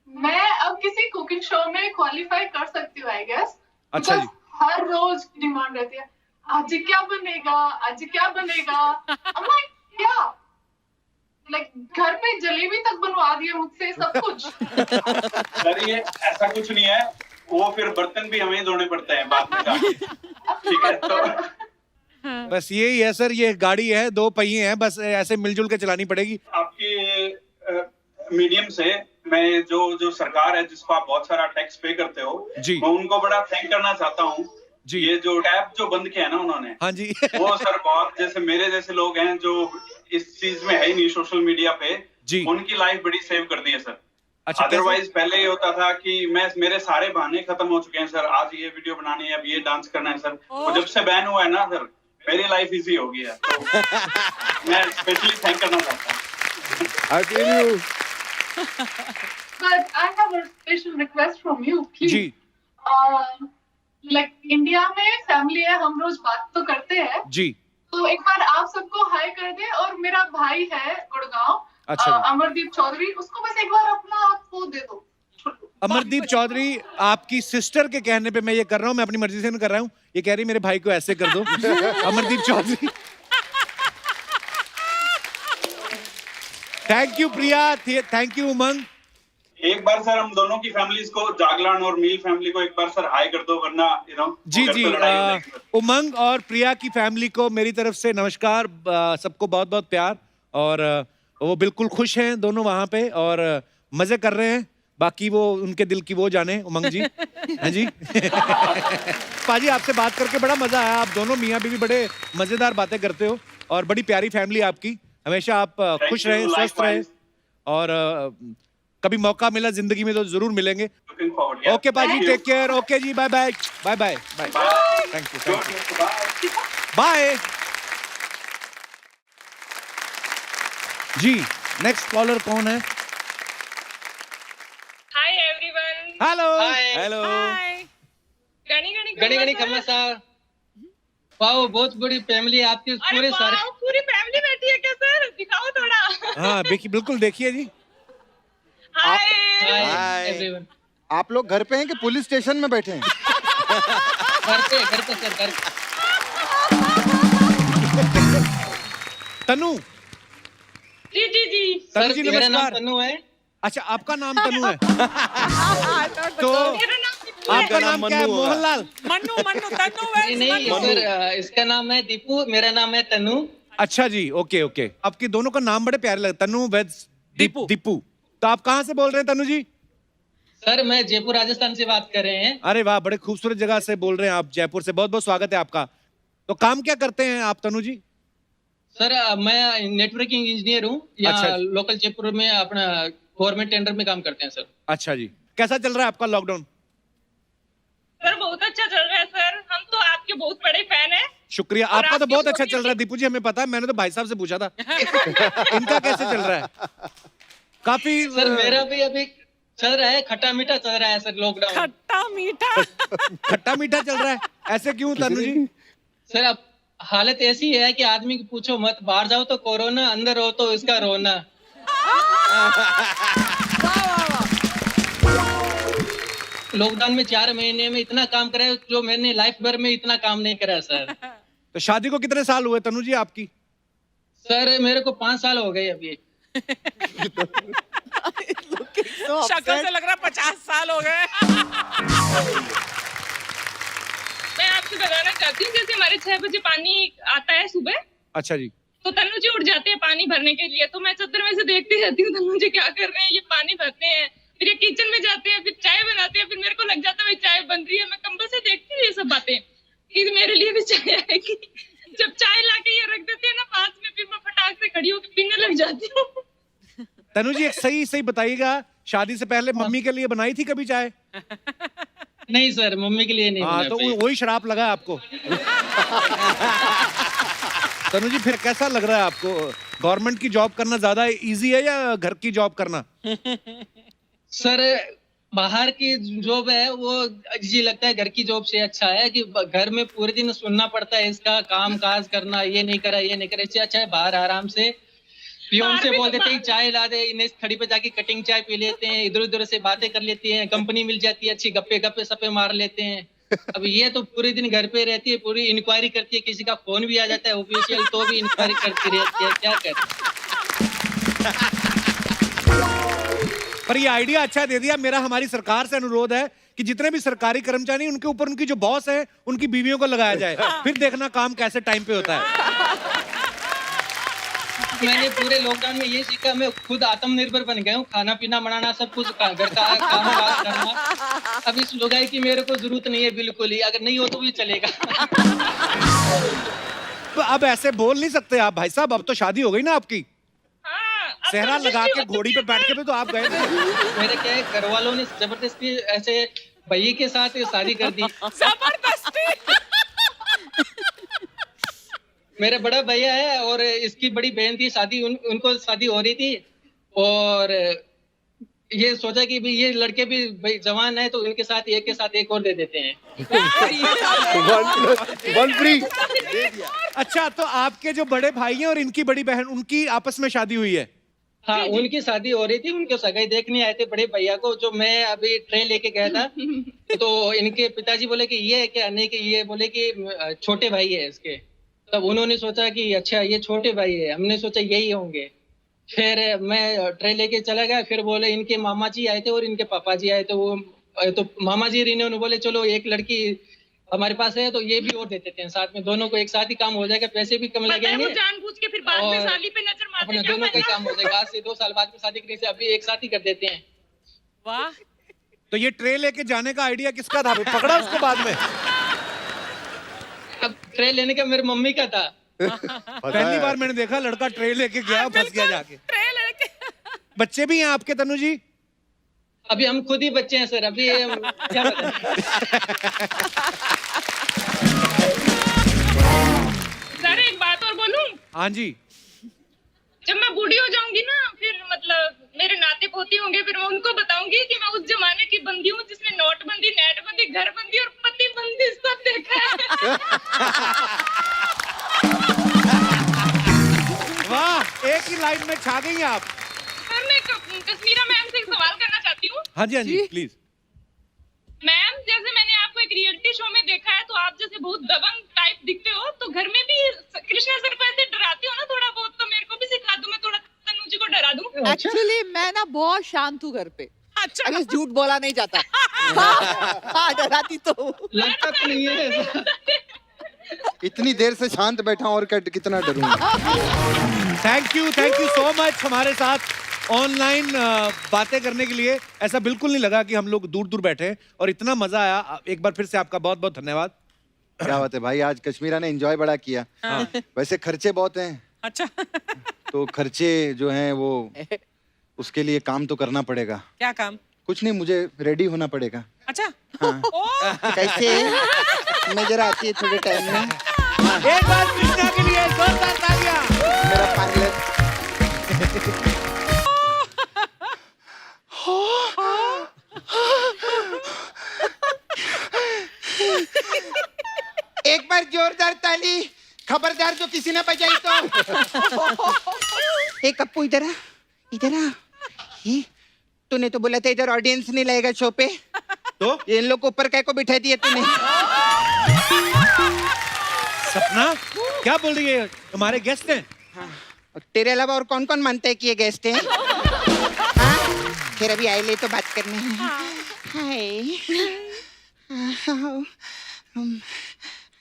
मैं अब किसी कुकिंग शो में क्वालिफाई कर सकती हूँ आई गेस. अच्छा जी. हर रोज डिमांड रहती है, आज क्या बनेगा, आज क्या बनेगा. I'm like, क्या घर पे जलेबी तक बनवा दिए मुझसे, सब कुछ. सर ये ऐसा कुछ नहीं है, वो फिर बर्तन भी हमें ही धोने पड़ते हैं बाद में जाके. ठीक है तो बस यही है सर, ये गाड़ी है 2 पहिए हैं, बस ऐसे मिलजुल के चलानी पड़ेगी. आपकी मीडियम से मैं जो सरकार है जिसको आप बहुत सारा टैक्स पे करते हो जी. मैं उनको बड़ा थैंक करना चाहता हूँ जी. ये जो टैब जो बंद किया है ना उन्होंने, हाँ जी. वो सर बहुत जैसे मेरे जैसे लोग हैं जो इस चीज में है ही नहीं सोशल मीडिया पे जी. उनकी लाइफ बड़ी सेव कर दी है सर. अच्छा अदरवाइज पहले ये होता था कि मेरे सारे बहाने खत्म हो चुके हैं सर, आज ये वीडियो बनानी है, अब ये डांस करना है सर. तो जब से बैन हुआ है ना सर मेरी लाइफ इजी हो गई है. तो मैं स्पेशली थैंक करना चाहता हूँ. I feel you. But I have a special request from you, please. जी Like इंडिया में फैमिली है, हम रोज बात तो करते हैं, जी. तो एक बार आप सबको हाय कर दे. और मेरा भाई है गुड़गांव, अच्छा जी. अमरदीप चौधरी, उसको बस एक बार अपना आप वो दे दो. अमरदीप चौधरी आपकी सिस्टर के कहने पे मैं ये कर रहा हूँ, मैं अपनी मर्जी से नहीं कर रहा हूँ. ये कह रही मेरे भाई को ऐसे कर दो. Amardeep Chaudhary. Thank you Priya, thank you Umang. एक बार सर हम दोनों की फैमिलीज को, जागलान और मील फैमिली को एक बार सर हाय कर दो, वरना जी जी. उमंग और प्रिया की फैमिली को मेरी तरफ से नमस्कार. सबको बहुत बहुत प्यार. और वो बिल्कुल खुश हैं दोनों वहां पे और मजे कर रहे हैं. बाकी वो उनके दिल की वो जाने. उमंग जी हाँ जी. पाजी आपसे बात करके बड़ा मजा आया. आप दोनों मियाँ बीवी बड़े मजेदार बातें करते हो और बड़ी प्यारी फैमिली आपकी. हमेशा आप खुश you, रहें, स्वस्थ रहें, likewise. और कभी मौका मिला जिंदगी में तो जरूर मिलेंगे। Looking forward. Yeah. ओके पाजी, Thank you. Take care. Okay जी, bye bye bye bye bye. Bye. Thank you, Sure, thank you, bye. Bye जी। नेक्स्ट कॉलर कौन है? Hi everyone. Hello hello. Hi. गणी गणी खम्मा साहब, वाह बहुत बड़ी फैमिली है आपकी, पूरे सारे। पूरी फैमिली बैठी है क्या सर? दिखाओ थोड़ा। हाँ देखिए, बिल्कुल देखिए जी। हाय। Hi. एवरीवन। आप लोग घर पे हैं कि पुलिस स्टेशन में बैठे हैं? घर पे सर, घर पे। तनु। जी जी जी। तनु सर, जी मेरा नाम नमस्कार। तनु है। अच्छा, आपका नाम तनु है? तो मेरा नाम दीपू है। आपका नाम क्या है? मन्नू होगा। मोहनलाल? मन्नू मन्नू तन्नू है। नहीं सर, इसका नाम है दीपू, मेरा नाम है तनु। अच्छा जी, ओके ओके। आपके दोनों का नाम बड़े प्यारे लगते, तनु वेद दीपू। दीपू। तो आप कहाँ से बोल रहे हैं तनु जी? सर मैं जयपुर राजस्थान से बात कर रहे हैं। अरे वाह, बड़े खूबसूरत जगह से बोल रहे हैं आप, जयपुर से। बहुत बहुत स्वागत है आपका। तो काम क्या करते हैं आप तनु जी? सर मैं नेटवर्किंग इंजीनियर हूँ, अच्छा यहाँ जी। लोकल जयपुर में अपना गवर्नमेंट टेंडर में काम करते हैं सर। अच्छा जी, कैसा चल रहा है आपका लॉकडाउन? सर बहुत अच्छा चल रहा है सर, हम तो आपके बहुत बड़े फैन हैं। शुक्रिया, और आपका तो आपकी बहुत अच्छा छोटी चल रहा है दीपू जी, हमें पता है, मैंने तो भाई साहब से पूछा था। इनका कैसे चल रहा है? काफी सर मेरा भी अभी चल रहा है, खट्टा मीठा चल रहा है सर लॉकडाउन। खट्टा मीठा। खट्टा मीठा चल रहा है, ऐसे क्यों तनु जी? सर अब हालत ऐसी है कि आदमी की पूछो मत, बाहर जाओ तो कोरोना, अंदर हो तो इसका रोना। लॉकडाउन में 4 महीने में इतना काम करा है जो मैंने लाइफ भर में इतना काम नहीं करा सर। तो शादी को कितने साल हुए तनु जी आपकी? सर मेरे को 5 साल हो गए अभी। शक्ल से लग रहा 50 साल हो गए। मैं आपसे बताना चाहती हूँ, जैसे हमारे 6 बजे पानी आता है सुबह, अच्छा जी। तो तनु जी उठ जाते हैं पानी भरने के लिए, तो मैं चद्दर में से देखती रहती हूँ तनु जी क्या कर रहे हैं, ये पानी भरते हैं, फिर ये किचन में जाते हैं, फिर चाय बनाते हैं, फिर मेरे को लग जाता है चाय बन रही है, मैं कंबल से देखती हूँ ये सब बातें कि मेरे लिए भी चाय आएगी। जब चाय लाके ये रख देते हैं ना पास में, फिर मैं फटाक से खड़ी होकर पीने लग जाती हूँ। तनु जी एक सही बताइएगा, शादी से पहले मम्मी के लिए बनाई थी कभी चाय? नहीं सर, मम्मी के लिए नहीं हाँ, बना तो पाई। वही शराब लगा है आपको। तनु जी फिर कैसा लग रहा है आपको? गवर्नमेंट की जॉब करना ज्यादा इजी है या घर की जॉब करना? सर बाहर की जॉब है वो जी लगता है, घर की जॉब से अच्छा है कि घर में पूरे दिन सुनना पड़ता है इसका काम काज करना, ये नहीं करा ये नहीं करा, इससे अच्छा है बाहर आराम से पियोन से बोल देते हैं चाय ला दे, इन्हें खड़ी पे जाके कटिंग चाय पी लेते हैं, इधर उधर से बातें कर लेती हैं, कंपनी मिल जाती है अच्छी, गप्पे सपे मार लेते हैं। अब ये तो पूरे दिन घर पे रहती है, पूरी इंक्वायरी करती है, किसी का फोन भी आ जाता है ऑफिशियल तो भी इंक्वायरी करती रहती है, क्या करे। पर ये आइडिया अच्छा दे दिया। मेरा हमारी सरकार से अनुरोध है कि जितने भी सरकारी कर्मचारी उनके ऊपर उनकी जो बॉस है उनकी बीवियों को लगाया जाए, फिर देखना काम कैसे टाइम पे होता है। मैंने पूरे लॉकडाउन में ये सीखा, मैं खुद आत्मनिर्भर बन गया हूँ, खाना पीना बनाना सब कुछ, घर का काम काज करना। अब इस लुगाई की मेरे को जरूरत नहीं है बिल्कुल ही, अगर नहीं हो तो भी चलेगा। तो अब ऐसे बोल नहीं सकते आप भाई साहब, अब तो शादी हो गई ना आपकी। हाँ, सेहरा लगा के घोड़ी पे बैठ के भी तो आप गए थे। मेरे क्या है, घर वालों ने जबरदस्ती ऐसे भैया के साथ शादी कर दी। जबरदस्ती। मेरा बड़ा भैया है और इसकी बड़ी बहन थी, शादी उनको शादी हो रही थी, और ये सोचा कि भी ये लड़के भी भाई जवान है तो इनके साथ एक और दे देते हैं। One free. अच्छा, तो आपके जो बड़े भाई हैं और इनकी बड़ी बहन, उनकी आपस में शादी हुई है? हाँ, उनकी शादी हो रही थी, उनके सगाई देखने आए थे बड़े भैया को, जो मैं अभी ट्रेन लेके गया था। तो इनके पिताजी बोले कि ये है क्या, नहीं कि ये बोले कि छोटे भाई है इसके। तब उन्होंने सोचा कि अच्छा ये छोटे भाई है, हमने सोचा यही होंगे। फिर मैं ट्रेन लेके चला गया, फिर बोले इनके मामा जी आए थे और इनके पापा जी आए थे, वो तो मामा जी इन्होंने बोले चलो एक लड़की हमारे पास है तो ये भी और दे देते हैं साथ में, दोनों को एक साथ ही काम हो जाएगा, पैसे भी कम लगेंगे, जानबूझ के फिर बाद में साली पे नजर मारते अपने दोनों का काम हो जाएगा। आज से 2 साल बाद में शादी करने से अभी एक साथ ही कर देते हैं। वाह। तो ये ट्रे लेके जाने का आइडिया किसका था? पकड़ा उसको बाद में? अब ट्रेन लेने का मेरी मम्मी का था। पहली बार मैंने देखा लड़का ट्रे लेके गया, फंस गया जाके। ट्रे लेके बच्चे भी हैं आपके तनु जी? अभी हम खुद ही बच्चे हैं सर, अभी हम क्या बताएं? सर एक बात और बोलूं, हाँ जी। जब मैं बूढ़ी हो जाऊंगी ना, फिर मतलब मेरे नाते पोती होंगे, फिर मैं उनको बताऊंगी कि मैं उस जमाने की बंदी हूँ जिसने नोटबंदी, नेटबंदी, घरबंदी और पतिबंदी सब देखा है। वाह, एक ही लाइन में छा गई आप। सर मैं कश्मीरा मैम से एक सवाल करना चाहती हूँ। हाँ जी, हाँ जी, प्लीज। मैम जैसे मैंने आपको एक रियलिटी शो में देखा है, तो आप जैसे बहुत दबंग टाइप दिखते हो, तो घर में भी कृष्णा सर को ऐसे डराते हो ना थोड़ा बहुत, तो मेरे को भी सिखा दो, मैं थोड़ा तनु जी को डरा दूं। एक्चुअली मैं ना बहुत शांत हूँ घर पे, अच्छा अगर झूठ बोला नहीं जाता। हाँ, डराती तो हूँ। लगता तो नहीं है ऐसा। इतनी देर से शांत बैठा हूं और कितना डरूंगा। थैंक यू सो मच हमारे साथ ऑनलाइन बातें करने के लिए। ऐसा बिल्कुल नहीं लगा कि हम लोग दूर दूर बैठे हैं और इतना मजा आया। एक बार फिर से आपका बहुत बहुत धन्यवाद। क्या बात है भाई, आज कश्मीरा ने एंजॉय बड़ा किया। वैसे खर्चे बहुत हैं, अच्छा तो खर्चे जो हैं वो उसके लिए काम तो करना पड़ेगा। क्या काम? कुछ नहीं, मुझे रेडी होना पड़ेगा। अच्छा कैसे? मैं जरा आती है थोड़े टाइम में। एक बार कृष्णा के लिए जोरदार तालियां। मेरा पार्लर एक बार जोरदार ताली, खबरदार जो किसी ने बजाई तो। एक कप्पू इधर आ, इधर आ। ये तूने तो बोला था इधर ऑडियंस नहीं लगेगा शो पे, तो इन लोग को ऊपर काय को बिठा दिया तूने? सपना क्या बोल रही है? हमारे गेस्ट हैं। और तेरे अलावा और कौन कौन मानता है कि ये गेस्ट है? हाँ? फिर अभी आए ले तो बात करने हैं। हाय।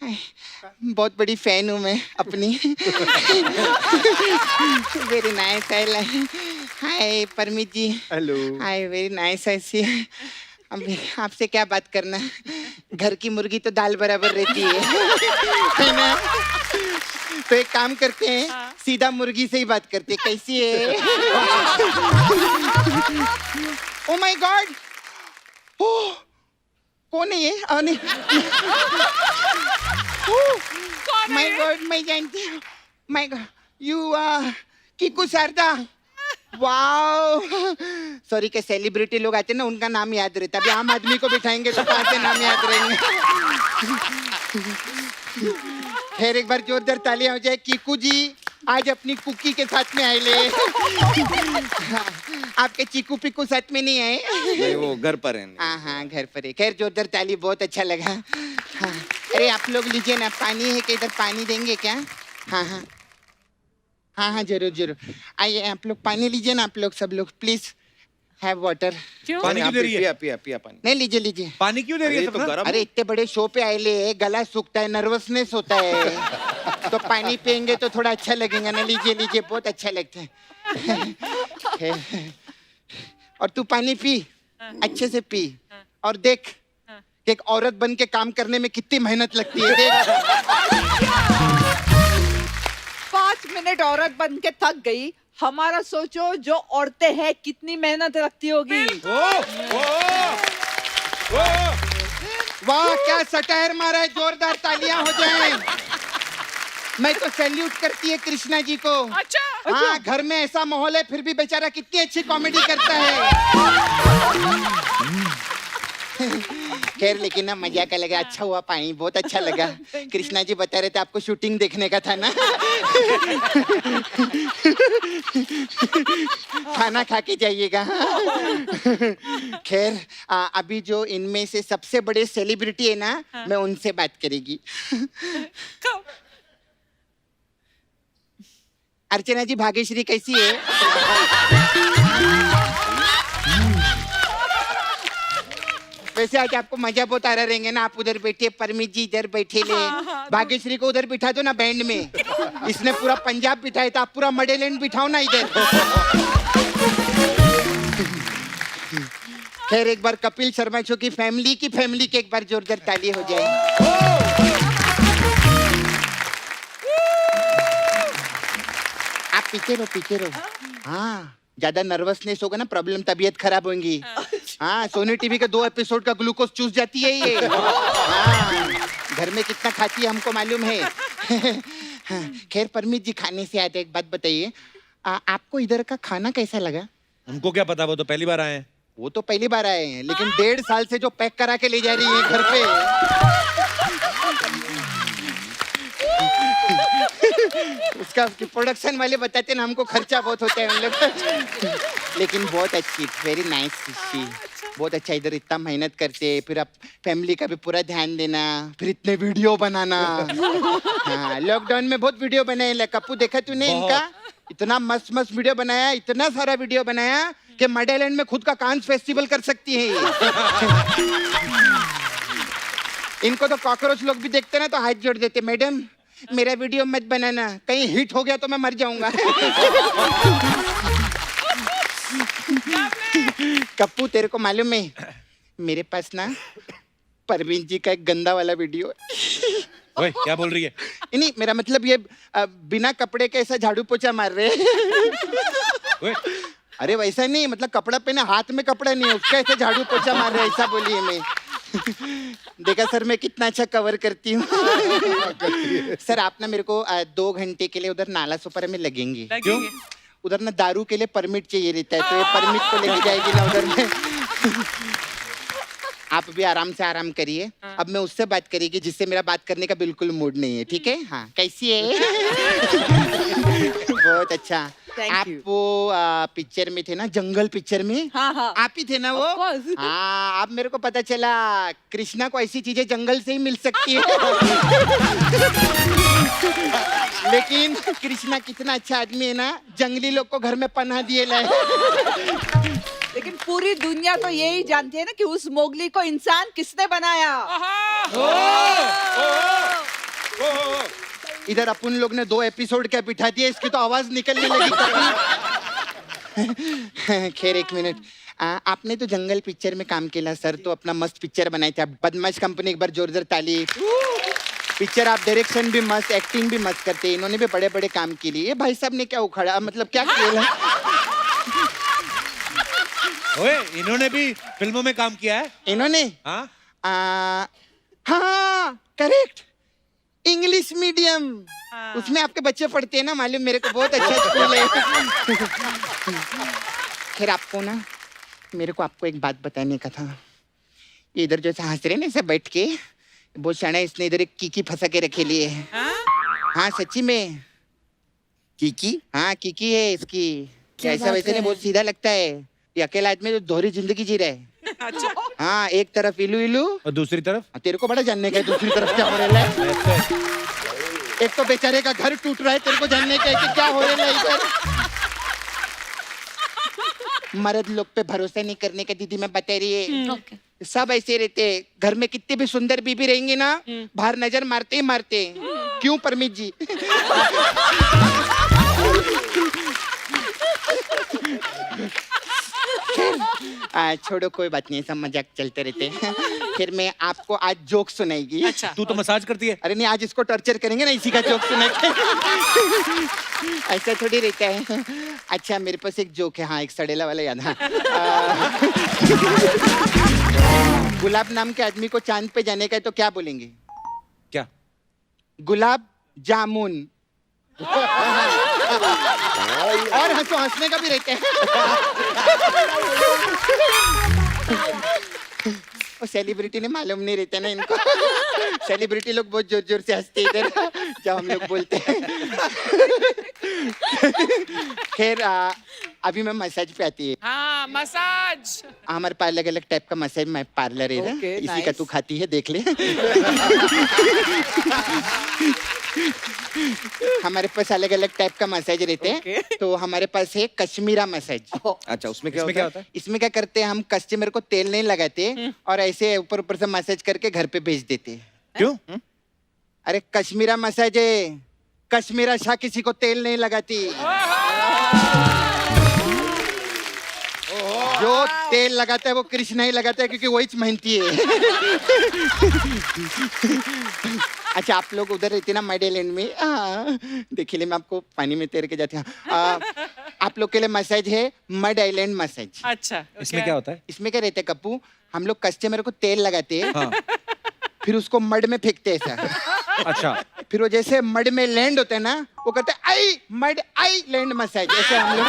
हाय। बहुत बड़ी फैन हूँ मैं अपनी। Very nice. Hi Paramit ji. Hello. Hi, very nice. ऐसी अब आपसे क्या बात करना, घर की मुर्गी तो दाल बराबर रहती है ना? तो एक काम करते हैं, सीधा मुर्गी से ही बात करते हैं। कैसी है? ओ माय गॉड, ओह कौन है ये? माय गॉड, मैं जानती हूँ। My God, you Kiku Sharda. Wow, sorry के सेलिब्रिटी लोग आते हैं ना, उनका नाम याद रहता है। अभी आम आदमी को बिठाएंगे तो कहाँ से नाम याद रहेंगे? फिर एक बार जोरदार तालियां हो जाए। कीकू जी आज अपनी कुकी के साथ में आए ले। आपके चीकू पिकू साथ में नहीं आए? नहीं, वो घर पर है। हाँ हाँ, घर पर है। खैर जोरदार ताली, बहुत अच्छा लगा। हाँ, अरे आप लोग लीजिए ना, पानी है कि इधर पानी देंगे क्या? हाँ हाँ हाँ हाँ, जरूर जरूर। आइए आप लोग पानी लीजिए ना, आप लोग सब लोग प्लीज हैव वाटर। पानी क्यों दे रही है? पिया पानी। नहीं, लीजिए लीजिए। पानी क्यों दे रही है तो सपना? गरम। अरे इतने बड़े शो पे आए ले, गला सूखता है, नर्वसनेस होता है, तो पानी पियेंगे तो थोड़ा अच्छा लगेगा ना। लीजिए लीजिए, बहुत अच्छा लगता है। और तू पानी पी, अच्छे से पी, और देख कि एक औरत बन के काम करने में कितनी मेहनत लगती है। देख 5 मिनट औरत बन के थक गई, हमारा सोचो जो औरतें हैं कितनी मेहनत लगती होगी। वाह, क्या सटायर मारा है, जोरदार तालियां हो जाएं। मैं तो सैल्यूट करती है कृष्णा जी को। अच्छा हाँ, घर में ऐसा माहौल है फिर भी बेचारा कितनी अच्छी कॉमेडी करता है। खैर लेकिन ना मजा का लगा, अच्छा हुआ, पानी बहुत अच्छा लगा। कृष्णा जी बता रहे थे आपको शूटिंग देखने का था ना। खाना खा के जाइएगा। खैर अभी जो इनमें से सबसे बड़े सेलिब्रिटी है ना, मैं उनसे बात करेगी। अर्चना जी, भाग्यश्री कैसी है? वैसे आज आपको मजा बहुत आ रहा रहेंगे ना। आप उधर बैठे, परमित जी इधर बैठे ले, भाग्यश्री को उधर बिठा दो ना बैंड में। इसने पूरा पंजाब बिठाया था, आप पूरा मडेलैंड बिठाओ ना इधर। खैर एक बार कपिल शर्मा शो की फैमिली के एक बार जोरदार ताली हो जाए। पीछे रहो हाँ ज्यादा नर्वसनेस होगा ना प्रॉब्लम तबीयत खराब होगी हाँ सोनी टीवी के 2 एपिसोड का ग्लूकोज चूस जाती है ये हाँ घर में कितना खाती है हमको मालूम है हाँ, खैर परमीत जी खाने से आते एक बात बताइए आपको इधर का खाना कैसा लगा? हमको क्या पता, वो तो पहली बार आए हैं। वो तो पहली बार आए हैं लेकिन 1.5 साल से जो पैक करा के ले जा रही है घर पे उसका प्रोडक्शन वाले बताते ना हमको खर्चा बहुत होता है उन लोग लेकिन बहुत अच्छी वेरी नाइस सी बहुत अच्छा इधर इतना मेहनत करते फिर आप फैमिली का भी पूरा ध्यान देना फिर इतने वीडियो बनाना हाँ लॉकडाउन में बहुत वीडियो बनाए कप्पू देखा तूने इनका इतना मस्त मस्त वीडियो बनाया इतना सारा वीडियो बनाया कि मडेलैंड में खुद का कांस फेस्टिवल कर सकती है इनको तो कॉकरोच लोग भी देखते ना तो हाथ जोड़ देते मैडम मेरा वीडियो मत बनाना कहीं हिट हो गया तो मैं मर जाऊंगा कप्पू तेरे को मालूम है मेरे पास ना परवीन जी का एक गंदा वाला वीडियो है ओए, क्या बोल रही है? नहीं मेरा मतलब ये बिना कपड़े के ऐसा झाड़ू पोछा मार रहे ओए, अरे वैसा नहीं मतलब कपड़ा पहने हाथ में कपड़ा नहीं है उसका ऐसे झाड़ू पोछा मार रहे ऐसा बोलिए मैं देखा सर मैं कितना अच्छा कवर करती हूँ सर आप ना मेरे को 2 घंटे के लिए उधर नाला सुपर में लगेंगे क्यों? उधर ना दारू के लिए परमिट चाहिए रहता है तो ये परमिट को लेके जाएगी ना उधर में आप भी आराम से आराम करिए अब मैं उससे बात करेगी जिससे मेरा बात करने का बिल्कुल मूड नहीं है ठीक है हाँ कैसी है बहुत अच्छा आप वो पिक्चर में थे ना जंगल पिक्चर में हाँ आप ही थे ना वो हाँ अब मेरे को पता चला कृष्णा को ऐसी चीजें जंगल से ही मिल सकती है लेकिन कृष्णा कितना अच्छा आदमी है ना जंगली लोग को घर में पनाह दिए लाए लेकिन पूरी दुनिया तो यही जानती है ना कि उस मोगली को इंसान किसने बनाया इधर अपन लोग ने 2 एपिसोड क्या बिठा दिया इसकी तो आवाज निकलने लगी खैर 1 मिनट आपने तो जंगल पिक्चर में काम किया सर तो अपना मस्त पिक्चर बनाए थे बदमाश कंपनी एक बार जोरदार ताली पिक्चर आप डायरेक्शन भी मस्त एक्टिंग भी मस्त करते इन्होंने भी बड़े बड़े काम के लिए भाई साहब ने क्या उखाड़ा मतलब क्या किया ओए, इन्होंने भी फिल्मों में काम किया है। इन्होंने हाँ हाँ करेक्ट इंग्लिश मीडियम उसमें आपके बच्चे पढ़ते हैं ना मालूम मेरे को बहुत अच्छा स्कूल है खैर आपको ना मेरे को आपको एक बात बताने का था ये इधर जो हंस रहे ना ऐसे बैठ के बहुत शाना इसने इधर एक कीकी फंसा के रखे लिए हाँ सच्ची में कीकी हाँ कीकी है इसकी ऐसा वैसे नहीं बहुत सीधा लगता है ये अकेला आदमी जो दोहरी जिंदगी जी रहा है अच्छा हाँ एक तरफ इलू इलू और दूसरी तरफ तेरे को बड़ा जानने का है दूसरी तरफ क्या हो रहा है एक तो बेचारे का घर टूट रहा है तेरे को जानने का है कि क्या हो रहा है इधर मर्द लोग पे भरोसा नहीं करने का दीदी मैं बता रही है सब ऐसे रहते हैं घर में कितनी भी सुंदर बीबी रहेंगी ना बाहर नजर मारते ही मारते क्यों परमीत जी छोड़ो कोई बात नहीं सब मजाक चलते रहते हैं फिर मैं आपको आज जोक सुनाएगी अच्छा तू तो मसाज करती है। अरे नहीं आज इसको टॉर्चर करेंगे ना इसी का जोक सुना के ऐसा थोड़ी रहता है अच्छा मेरे पास एक जोक है हाँ एक सड़ेला वाला याद हाँ गुलाब नाम के आदमी को चांद पे जाने का है तो क्या बोलेंगे क्या? गुलाब जामुन और हंसो हंसने का भी रहता है वो सेलिब्रिटी ने मालूम नहीं रहता ना इनको सेलिब्रिटी लोग बहुत जोर जोर से हंसते इधर जब हम लोग बोलते हैं खैर अभी मैं मसाज पे आती है हाँ मसाज हमारे पास अलग अलग टाइप का मसाज में पार्लर है Okay, इसी का तू खाती है देख ले हमारे पास अलग अलग टाइप का मसाज रहते हैं तो हमारे पास है कश्मीरा मसाज अच्छा उसमें क्या इसमें होता है? इसमें क्या करते हैं हम कस्टमर को तेल नहीं लगाते और ऐसे ऊपर ऊपर से मसाज करके घर पे भेज देते हैं क्यों? अरे कश्मीरा मसाज है कश्मीरा शाह किसी को तेल नहीं लगाती जो तेल लगाता है वो कृष्णा ही लगाता है क्योंकि वही मेहनती है अच्छा आप लोग उधर रहते ना मड आइलैंड में, देखिए मैं आपको पानी में तैर के जाती हूँ। आप लोग के लिए मसाज है मड आइलैंड मसाज। अच्छा इसमें क्या होता है? इसमें क्या रहता है कप्पू, हम लोग कस्टमर को तेल लगाते हैं, हाँ। फिर उसको मड में फेंकते हैं ऐसा। अच्छा, फिर वो जैसे मड में लैंड होते हैं ना, वो कहते हैं आई मड आई लैंड मसाज, ऐसे हम लोग।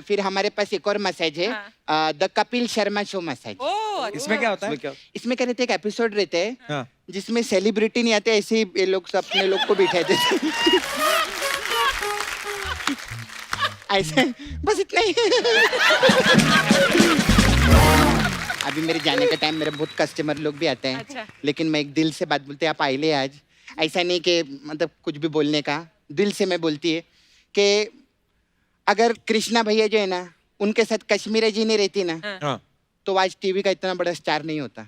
फिर हमारे पास एक और मसाज है, the Kapil Sharma show massage. इसमें क्या होता है? इसमें क्या रहते हैं, एक एपिसोड रहते हैं हाँ। जिसमें सेलिब्रिटी नहीं आते, ऐसे ही ये लोग सब अपने लोग को बिठा देते। ऐसे बस इतना ही। अभी मेरे जाने का टाइम, मेरे बहुत कस्टमर लोग भी आते हैं। अच्छा। लेकिन मैं एक दिल से बात बोलते हैं, आप आइले आज। ऐसा नहीं कि मतलब कुछ भी बोलने का, दिल से मैं बोलती है कि अगर कृष्णा भैया जो है ना, उनके साथ कश्मीरा जी नहीं रहती ना, हाँ। तो आज टीवी का इतना बड़ा स्टार नहीं होता।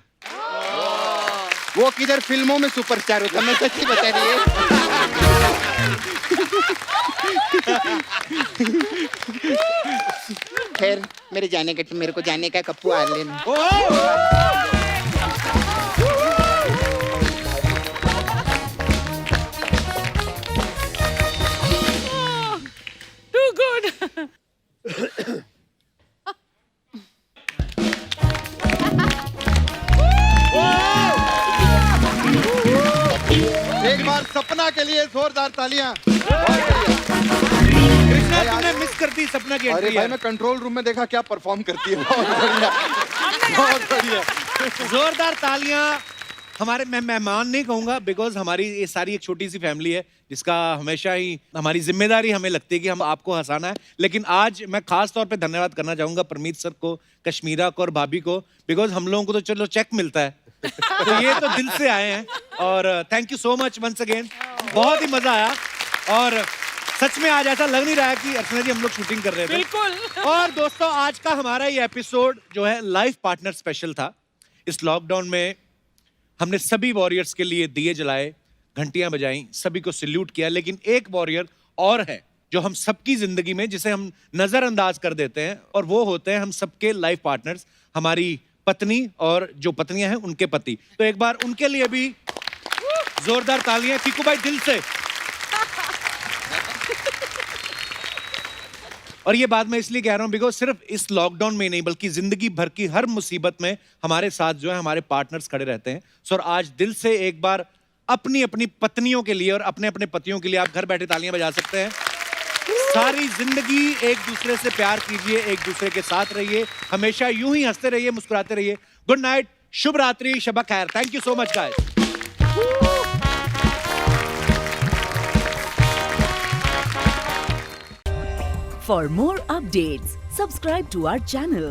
वो किधर फिल्मों में सुपरस्टार होता, मैं सच्ची बता रही है। खैर मेरे जाने का, मेरे को जाने का, कप्पू आ लेना। Too good. एक बार सपना के लिए जोरदार तालियां। कृष्णा तुमने मिस कर दी सपना की अरे एंट्री। भाई मैं कंट्रोल रूम में देखा क्या परफॉर्म करती है, बहुत बढ़िया, बहुत बढ़िया। जोरदार तालियां। हमारे, मैं मेहमान नहीं कहूंगा, बिकॉज हमारी ये सारी एक छोटी सी फैमिली है जिसका हमेशा ही हमारी जिम्मेदारी हमें लगती है कि हम आपको हंसाना है। लेकिन आज मैं खास तौर पे धन्यवाद करना चाहूंगा परमीत सर को, कश्मीरा को और भाभी को, बिकॉज हम लोगों को तो चलो चेक मिलता है, तो ये तो दिल से आए हैं। और thank you so much once again, बहुत ही मजा आया। और सच में आज ऐसा लग नहीं रहा है कि अर्चना जी हम लोग शूटिंग कर रहे थे। बिल्कुल। और दोस्तों आज का हमारा ये एपिसोड जो है लाइफ पार्टनर स्पेशल था। इस लॉकडाउन में हमने सभी वॉरियर्स के लिए दिए जलाए, घंटियां बजाई, सभी को सैल्यूट किया। लेकिन एक वॉरियर और है जो हम सबकी जिंदगी में, जिसे हम नजरअंदाज कर देते हैं, और वो होते हैं हम सबके लाइफ पार्टनर्स, हमारी पत्नी और जो पत्नियां हैं उनके पति। तो एक बार उनके लिए भी जोरदार तालियां फीकू भाई, दिल से। और ये बात मैं इसलिए कह रहा हूं बिकॉज सिर्फ इस लॉकडाउन में नहीं बल्कि जिंदगी भर की हर मुसीबत में हमारे साथ जो है हमारे पार्टनर्स खड़े रहते हैं। सो आज दिल से एक बार अपनी अपनी पत्नियों के लिए और अपने अपने पतियों के लिए आप घर बैठे तालियां बजा सकते हैं। सारी जिंदगी एक दूसरे से प्यार कीजिए, एक दूसरे के साथ रहिए, हमेशा यूं ही हंसते रहिए, मुस्कुराते रहिए। गुड नाइट, शुभ रात्रि, शब खैर। Thank you so much guys. For more updates, subscribe to our channel,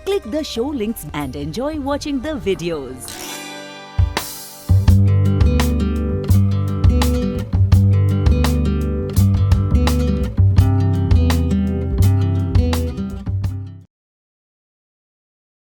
click the show links and enjoy watching the videos.